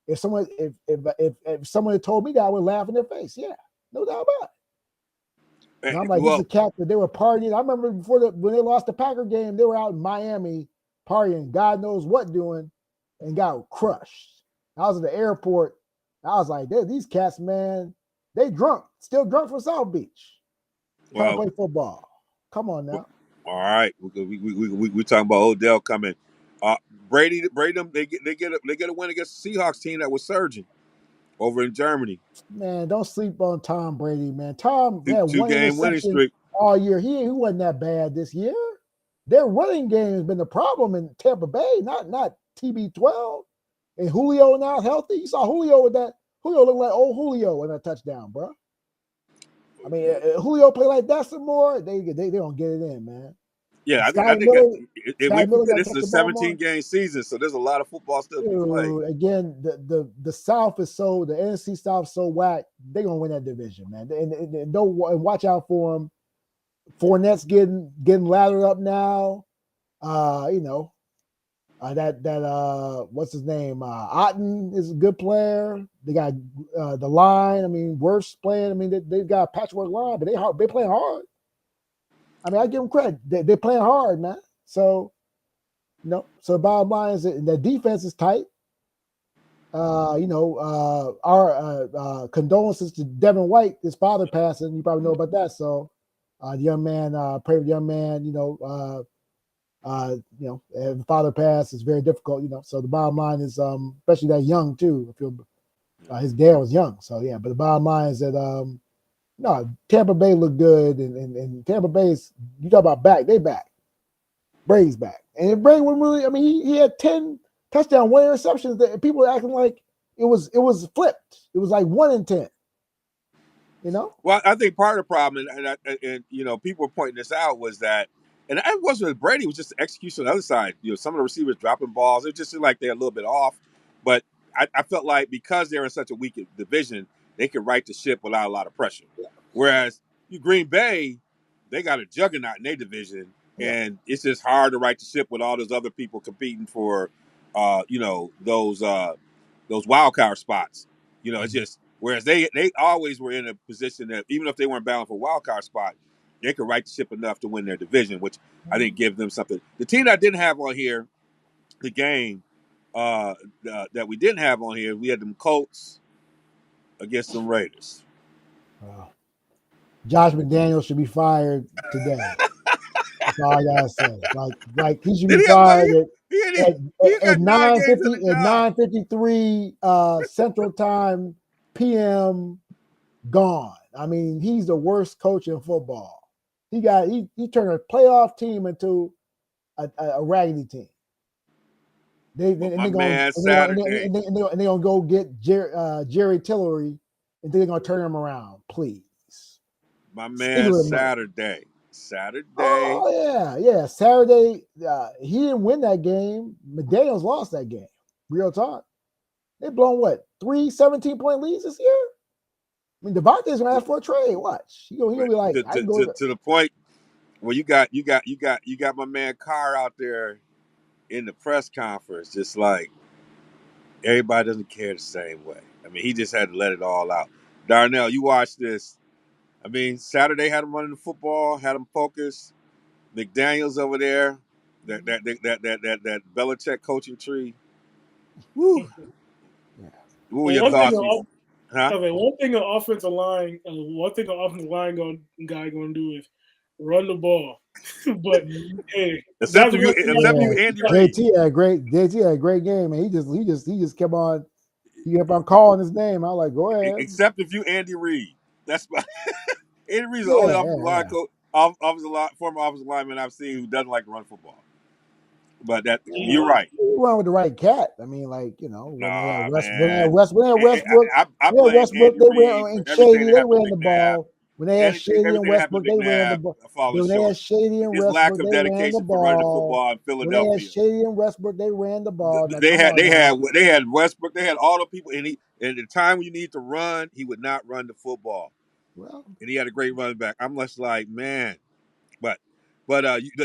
[SPEAKER 1] if someone had told me that, I would laugh in their face. Yeah, no doubt about it. And I'm like, this is a captain. They were partying. I remember when they lost the Packer game, they were out in Miami partying, God knows what doing, and got crushed. I was at the airport. I was like, these cats, man, they drunk, still drunk from South Beach. Trying to play football. Come on now.
[SPEAKER 5] All right, we talking about Odell coming. Brady, they get a win against the Seahawks team that was surging over in Germany.
[SPEAKER 1] Man, don't sleep on Tom Brady, man. Tom had
[SPEAKER 5] 2-game winning streak
[SPEAKER 1] all year. He wasn't that bad this year. Their running game has been the problem in Tampa Bay, not TB12. And Julio now healthy. You saw Julio with that. Julio looked like old Julio in that touchdown, bro. I mean, Julio play like that some more, they don't get it in, man.
[SPEAKER 5] Yeah, I think this is a 17-game season, so there's a lot of football still to be played.
[SPEAKER 1] Again, the South is so, the NFC South is so whack, they're going to win that division, man. And don't watch out for them. Fournette's getting lathered up now. What's his name? Otten is a good player. They got the line. I mean, Worth's playing. I mean, they've got a patchwork line, but they playing hard. I mean, I give them credit. They're playing hard, man. So, so the bottom line is that the defense is tight. Our condolences to Devin White, his father passing. You probably know about that. So, the young man, pray for the young man. If father passed, it's very difficult. So the bottom line is, especially that young too. His dad was young, so yeah. But the bottom line is that Tampa Bay looked good, and Tampa Bay's, you talk about back, they back. Brady's back, and Brady was really. I mean, he had 10 touchdowns, 1 interception. That people were acting like it was flipped. It was like 1 in 10.
[SPEAKER 5] Well, I think part of the problem, and people were pointing this out, was that, and it wasn't with Brady, it was just the execution on the other side. Some of the receivers dropping balls. It just seemed like they're a little bit off. But I felt like because they're in such a weak division, they can right the ship without a lot of pressure. Whereas you Green Bay, they got a juggernaut in their division, and it's just hard to right the ship with all those other people competing for, those wild card spots. It's just whereas they always were in a position that even if they weren't battling for a wild card spot, they could right the ship enough to win their division, which I think give them something. The team that I didn't have on here, the game that we didn't have on here, we had them Colts against some Raiders.
[SPEAKER 1] Josh McDaniels should be fired today. That's all I gotta say. Like he should be fired at 9:53 Central Time PM. Gone. I mean, he's the worst coach in football. He turned a playoff team into a raggedy team. They're gonna go get Jerry Tillery, and they're gonna turn him around. Please,
[SPEAKER 5] my man, Saturday.
[SPEAKER 1] Oh yeah. Saturday. He didn't win that game. McDaniels lost that game. Real talk. They blown 3 17-point leads this year. I mean, Devontae's gonna ask for a trade. Watch. He'll be like,
[SPEAKER 5] to the point where you got my man Carr out there in the press conference, just like everybody doesn't care the same way. I mean, he just had to let it all out. Darnell, you watch this. I mean, Saturday had him running the football, had him focused. McDaniels over there, that Belichick coaching tree. Woo. What were your thoughts?
[SPEAKER 6] One thing an offensive line guy gonna do is run the ball. But hey,
[SPEAKER 5] except you, Andy Reid.
[SPEAKER 1] JT had a great game, and he just kept on calling his name. I was like, go ahead.
[SPEAKER 5] Except if you Andy Reid, that's Andy Reid's the only offensive line coach, former offensive lineman I've seen who doesn't like to run football. But you're right.
[SPEAKER 1] He went with the right cat. I mean, when they had Westbrook, they ran Shady. They ran the ball. When they had Shady and Westbrook, they ran the ball. When they had Shady and Westbrook, they ran the ball.
[SPEAKER 5] In Philadelphia.
[SPEAKER 1] When they had Shady and Westbrook, they ran the ball.
[SPEAKER 5] They had Westbrook. They had all the people, and the time when you need to run, he would not run the football.
[SPEAKER 1] Well,
[SPEAKER 5] and he had a great running back. I'm just like, man, but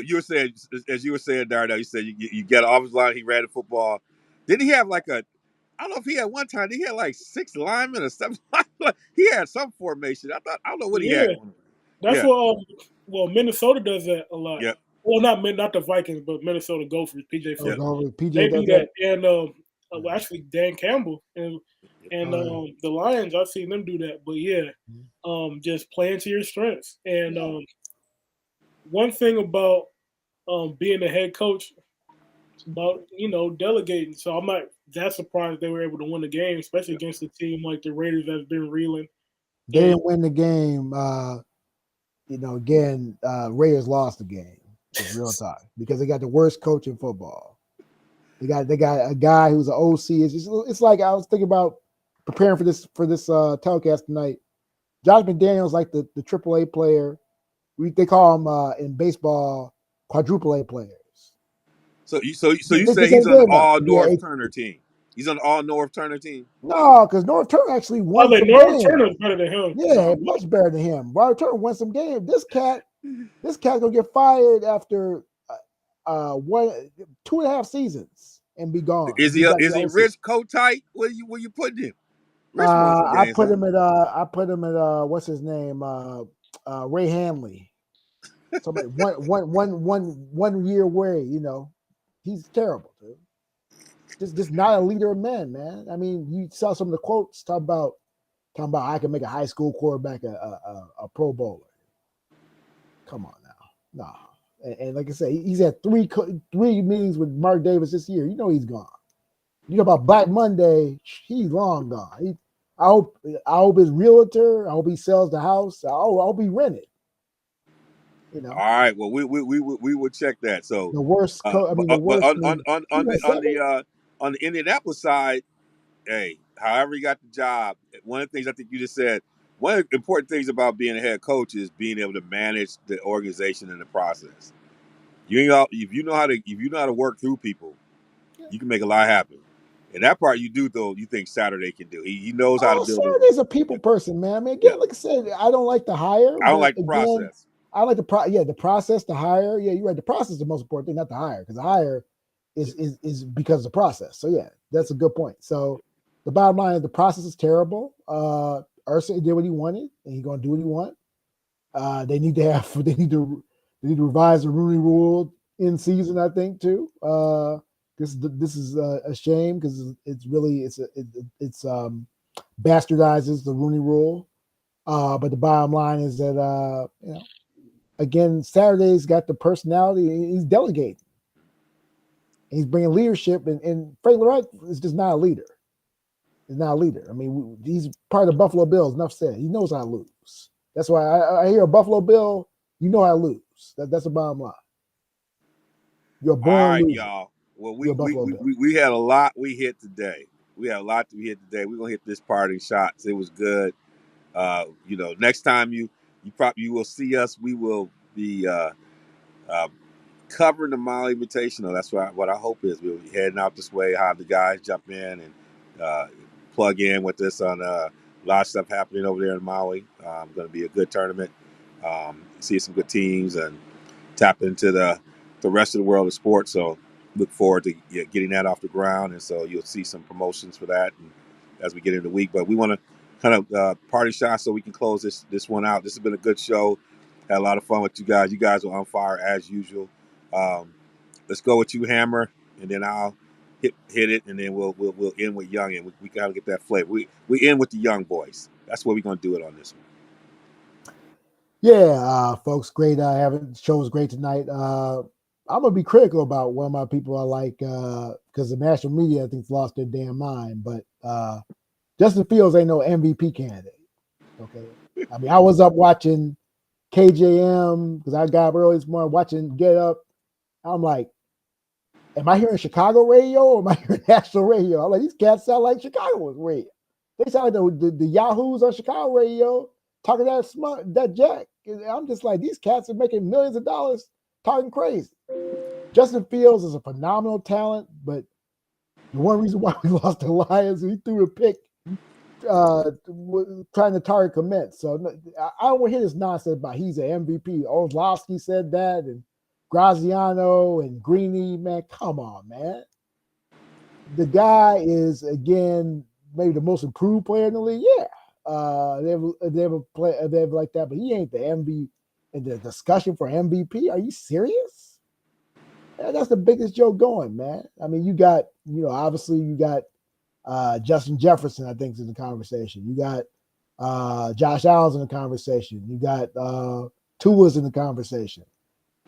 [SPEAKER 5] you were saying, as you were saying, Darnell, you said you get an offensive line. He ran the football. Didn't he have I don't know if he had one time. He had like 6 linemen or 7. He had some formation. I don't know what he had.
[SPEAKER 6] That's what. Minnesota does that a lot.
[SPEAKER 5] Yeah.
[SPEAKER 6] Well, not the Vikings, but Minnesota Gophers. PJ Fleck.
[SPEAKER 1] PJ
[SPEAKER 6] they do that, and actually Dan Campbell and the Lions. I've seen them do that. But just playing to your strengths. And one thing about being a head coach, about delegating. So I'm not that surprised they were able to win the game, especially against a team like the Raiders that's been reeling.
[SPEAKER 1] They didn't win the game. Again, Raiders lost the game. It's real talk because they got the worst coach in football. They got a guy who's an OC. It's like I was thinking about preparing for this telecast tonight. Josh McDaniels like the AAA player. They call him in baseball quadruple A players.
[SPEAKER 5] So you say he's on the all North Turner team? He's on the all North Turner team?
[SPEAKER 1] No, because North Turner actually won some
[SPEAKER 6] North
[SPEAKER 1] games.
[SPEAKER 6] Turner's better than him.
[SPEAKER 1] Yeah, much better than him. North Turner won some games. This cat gonna get fired after 2.5 seasons and be gone.
[SPEAKER 5] Is he Rich Kotite? Where you putting him?
[SPEAKER 1] I put him at what's his name? Ray Hanley. Somebody 1 year away, he's terrible, dude. Just not a leader of men, man. I mean, you saw some of the quotes talking about I can make a high school quarterback a Pro Bowler. Come on now, nah. And like I said, he's had three meetings with Mark Davis this year. He's gone. You know about Black Monday, he's long gone. I hope his realtor. I hope he sells the house. I hope he rented.
[SPEAKER 5] All right. Well, we will check that. So
[SPEAKER 1] the worst. The worst.
[SPEAKER 5] On the Indianapolis side, hey, however he got the job, one of the things I think you just said, one of the important things about being a head coach is being able to manage the organization and the process. If you know how to work through people, you can make a lot happen. And that part you do, though, you think Saturday can do. He knows how to build it.
[SPEAKER 1] Saturday's a people person, man. I mean, again, like I said, I don't like the hire.
[SPEAKER 5] I don't
[SPEAKER 1] but
[SPEAKER 5] like the
[SPEAKER 1] again,
[SPEAKER 5] process.
[SPEAKER 1] I like the process, the hire. Yeah, you're right. The process is the most important thing, not the hire, because the hire is because of the process. So yeah, that's a good point. So the bottom line is the process is terrible. Ursa did what he wanted, and he's gonna do what he wants. They need to revise the Rooney Rule in season, I think, too. This is a shame because it's bastardizes the Rooney Rule. But the bottom line is that again, Saturday's got the personality. He's delegating. He's bringing leadership, and Frank Lorette is just not a leader. He's not a leader. I mean, he's part of the Buffalo Bills. Enough said. He knows how to lose. That's why I hear a Buffalo Bill. You know how to lose. That's the bottom line. You're a born loser.
[SPEAKER 5] Y'all. Well, we had a lot we hit today. We had a lot to hit today. We're gonna hit this parting shots. It was good. Next time you will see us. We will be covering the Mile Invitational. That's what our hope is. We'll be heading out this way. Have the guys jump in and plug in with this on a lot of stuff happening over there in Maui. Going to be a good tournament. See some good teams and tap into the rest of the world of sports. So look forward to getting that off the ground. And so you'll see some promotions for that and as we get into the week. But we want to kind of party shot so we can close this one out. This has been a good show. Had a lot of fun with you guys. You guys were on fire as usual. Let's go with you, Hammer, and then I'll hit it, and then we'll end with Young, and we gotta get that flavor. We end with the Young boys. That's what we're gonna do it on this one.
[SPEAKER 1] Yeah, folks, great. Having show was great tonight. I'm gonna be critical about one of my people I like because the national media I think lost their damn mind. But Justin Fields ain't no MVP candidate. Okay, I mean I was up watching KJM because I got up early this morning watching Get Up. I'm like, am I hearing Chicago radio or am I hearing national radio? I'm like, these cats sound like Chicago radio. They sound like the Yahoos on Chicago radio talking that jack. I'm just like, these cats are making millions of dollars talking crazy. Justin Fields is a phenomenal talent, but the one reason why we lost the Lions, he threw a pick trying to target commit. So I don't want to hear this nonsense about he's an MVP. Orlovsky said that, and Graziano and Greeny, man, come on, man. The guy is, again, maybe the most improved player in the league. Yeah. They have a play like that, but he ain't the MVP in the discussion for MVP. Are you serious? Yeah, that's the biggest joke going, man. I mean, you got, obviously you got Justin Jefferson, I think, is in the conversation. You got Josh Allen's in the conversation. You got Tua's in the conversation.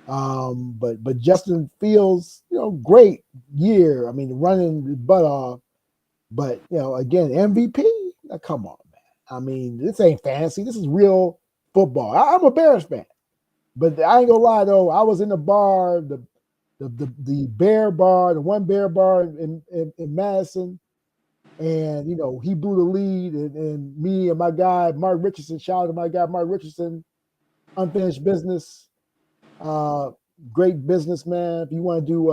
[SPEAKER 1] But Justin Fields, great year. I mean, running his butt off. But again, MVP. Now, come on, man. I mean, this ain't fantasy. This is real football. I'm a Bears fan, but I ain't gonna lie though. I was in the bar, the Bear bar, the one Bear bar in Madison, and he blew the lead, and me and my guy Mark Richardson. Shout out to my guy Mark Richardson, Unfinished Business. Great businessman. If you want to do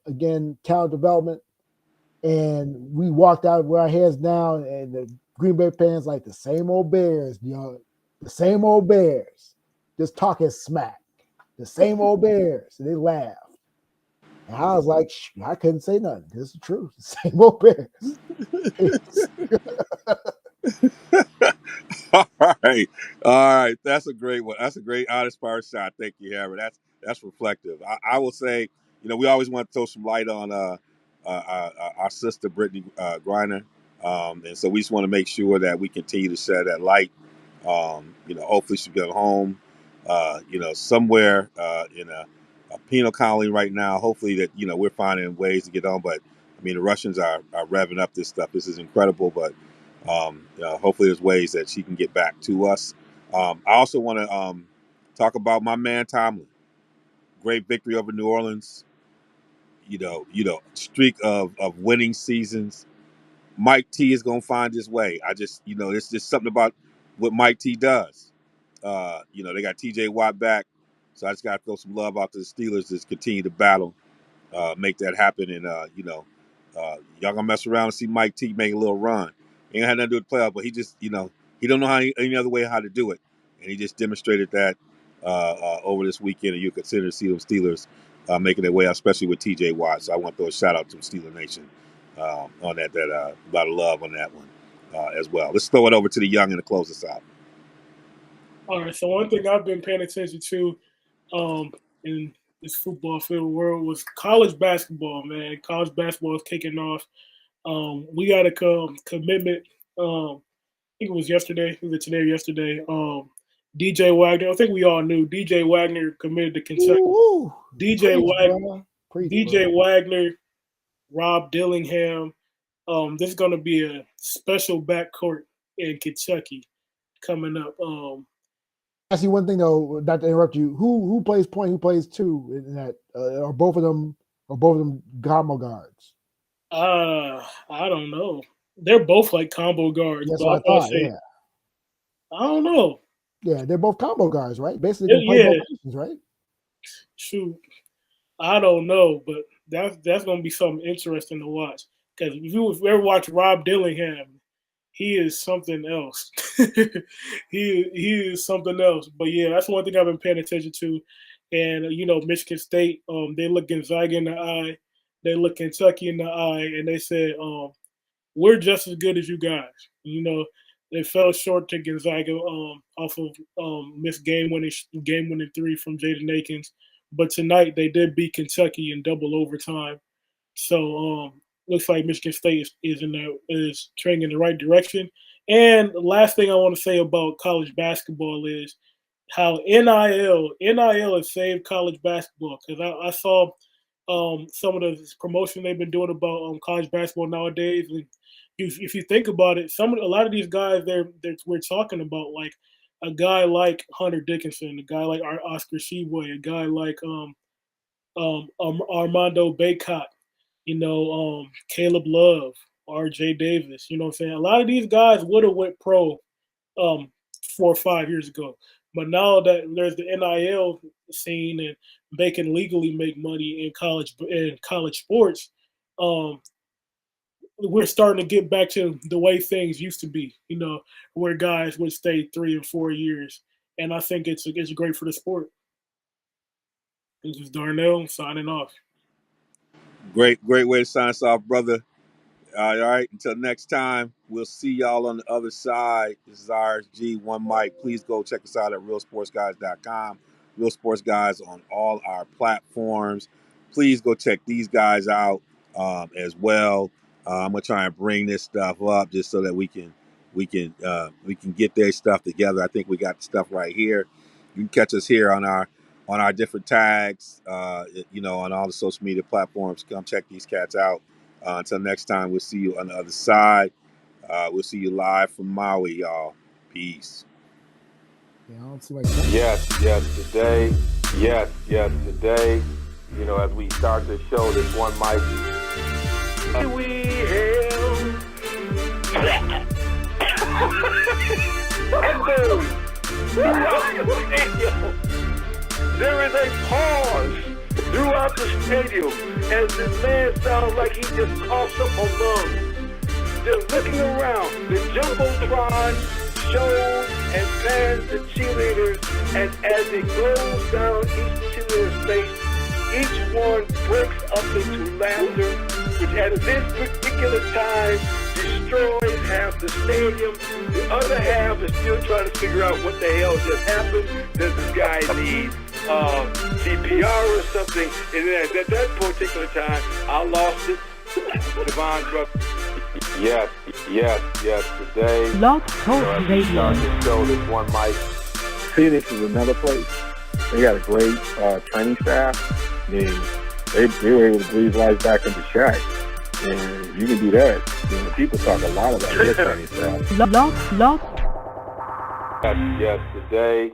[SPEAKER 1] again talent development, and we walked out with our heads down, and the Green Bay fans like the same old Bears, the same old Bears, just talking smack, the same old Bears, and they laughed. And I was like, I couldn't say nothing. This is the truth. The same old Bears.
[SPEAKER 5] All right. That's a great one. That's a great honest power shot. Thank you, Hammer. That's reflective. I will say, we always want to throw some light on our sister Brittany Griner, and so we just want to make sure that we continue to share that light. Hopefully she'll get home, somewhere in a penal colony right now. Hopefully that we're finding ways to get on. But I mean, the Russians are revving up this stuff. This is incredible, but. Hopefully there's ways that she can get back to us. I also want to talk about my man Tomlin. Great victory over New Orleans. Streak of winning seasons. Mike T is gonna find his way. I just it's just something about what Mike T does. They got TJ Watt back, so I just gotta throw some love out to the Steelers to continue to battle, make that happen, and Y'all gonna mess around and see Mike T make a little run. He ain't had nothing to do with the playoff, but he just, he don't know any other way how to do it, and he just demonstrated that over this weekend. And you consider to see them Steelers making their way out, especially with T.J. Watt. So I want to throw a shout out to Steeler Nation on that. A lot of love on that one as well. Let's throw it over to the young and to close us out.
[SPEAKER 6] All right. So one thing I've been paying attention to in this football field world was college basketball. Man, college basketball is kicking off. We got a commitment. I think it was yesterday. Was it today or yesterday? DJ Wagner. I think we all knew DJ Wagner committed to Kentucky.
[SPEAKER 1] Ooh,
[SPEAKER 6] DJ
[SPEAKER 1] Wagner,
[SPEAKER 6] Wagner, Rob Dillingham. This is going to be a special backcourt in Kentucky coming up.
[SPEAKER 1] Ask you one thing though, not to interrupt you. Who plays point? Who plays two in that? Are both of them combo guards?
[SPEAKER 6] I don't know. They're both like combo guards.
[SPEAKER 1] That's what I thought. Yeah.
[SPEAKER 6] I don't know.
[SPEAKER 1] Yeah, they're both combo guards, right? Basically, they can play both positions, right?
[SPEAKER 6] Shoot, I don't know, but that's going to be something interesting to watch. Because if you ever watch Rob Dillingham, he is something else. he is something else. But yeah, that's one thing I've been paying attention to. And Michigan State, they look Gonzaga in the eye, they look Kentucky in the eye, and they said, we're just as good as you guys. They fell short to Gonzaga off of missed game-winning three from Jaden Akins. But tonight they did beat Kentucky in double overtime. So looks like Michigan State is trending in the right direction. And the last thing I want to say about college basketball is how NIL has saved college basketball. Because I saw some of the promotion they've been doing about college basketball nowadays. And if you think about it, a lot of these guys we're talking about, like a guy like Hunter Dickinson, a guy like Oscar Tshiebwe, a guy like Armando Bacot, Caleb Love, R.J. Davis. You know what I'm saying? A lot of these guys would have went pro 4 or 5 years ago, but now that there's the NIL scene and they can legally make money in college sports, we're starting to get back to the way things used to be, where guys would stay 3 and 4 years. And I think it's great for the sport. This is Darnell signing off.
[SPEAKER 5] Great way to sign us off, brother. All right. Until next time, we'll see y'all on the other side. This is RSG, One Mic. Please go check us out at realsportsguys.com. Real Sports Guys on all our platforms. Please go check these guys out as well. I'm gonna try and bring this stuff up just so that we can get their stuff together. I think we got the stuff right here. You can catch us here on our different tags, on all the social media platforms. Come check these cats out. Until next time, we'll see you on the other side. We'll see you live from Maui, y'all. Peace.
[SPEAKER 1] Yeah, I don't see like
[SPEAKER 4] yes, today. Yes, today. As we start the show, this One Mic.
[SPEAKER 2] We hail there is a pause throughout the stadium as this man sounds like he just coughs up a lung. Just looking around, the Jumbotron shows and pans the cheerleaders, and as it goes down each cheerleader's face, each one breaks up into laughter, which at this particular time destroys half the stadium. The other half is still trying to figure out what the hell just happened. Does this guy need CPR or something? And then at that particular time, I lost it. Devon brother.
[SPEAKER 4] Yes, today.
[SPEAKER 3] Plot Thickens Radio.
[SPEAKER 4] Start the show, this One Mic. Phoenix is another place. They got a great training staff. They were able to breathe life back into Shaq. And you can do that. People talk a lot about their training staff.
[SPEAKER 3] Plot.
[SPEAKER 4] Yes, today.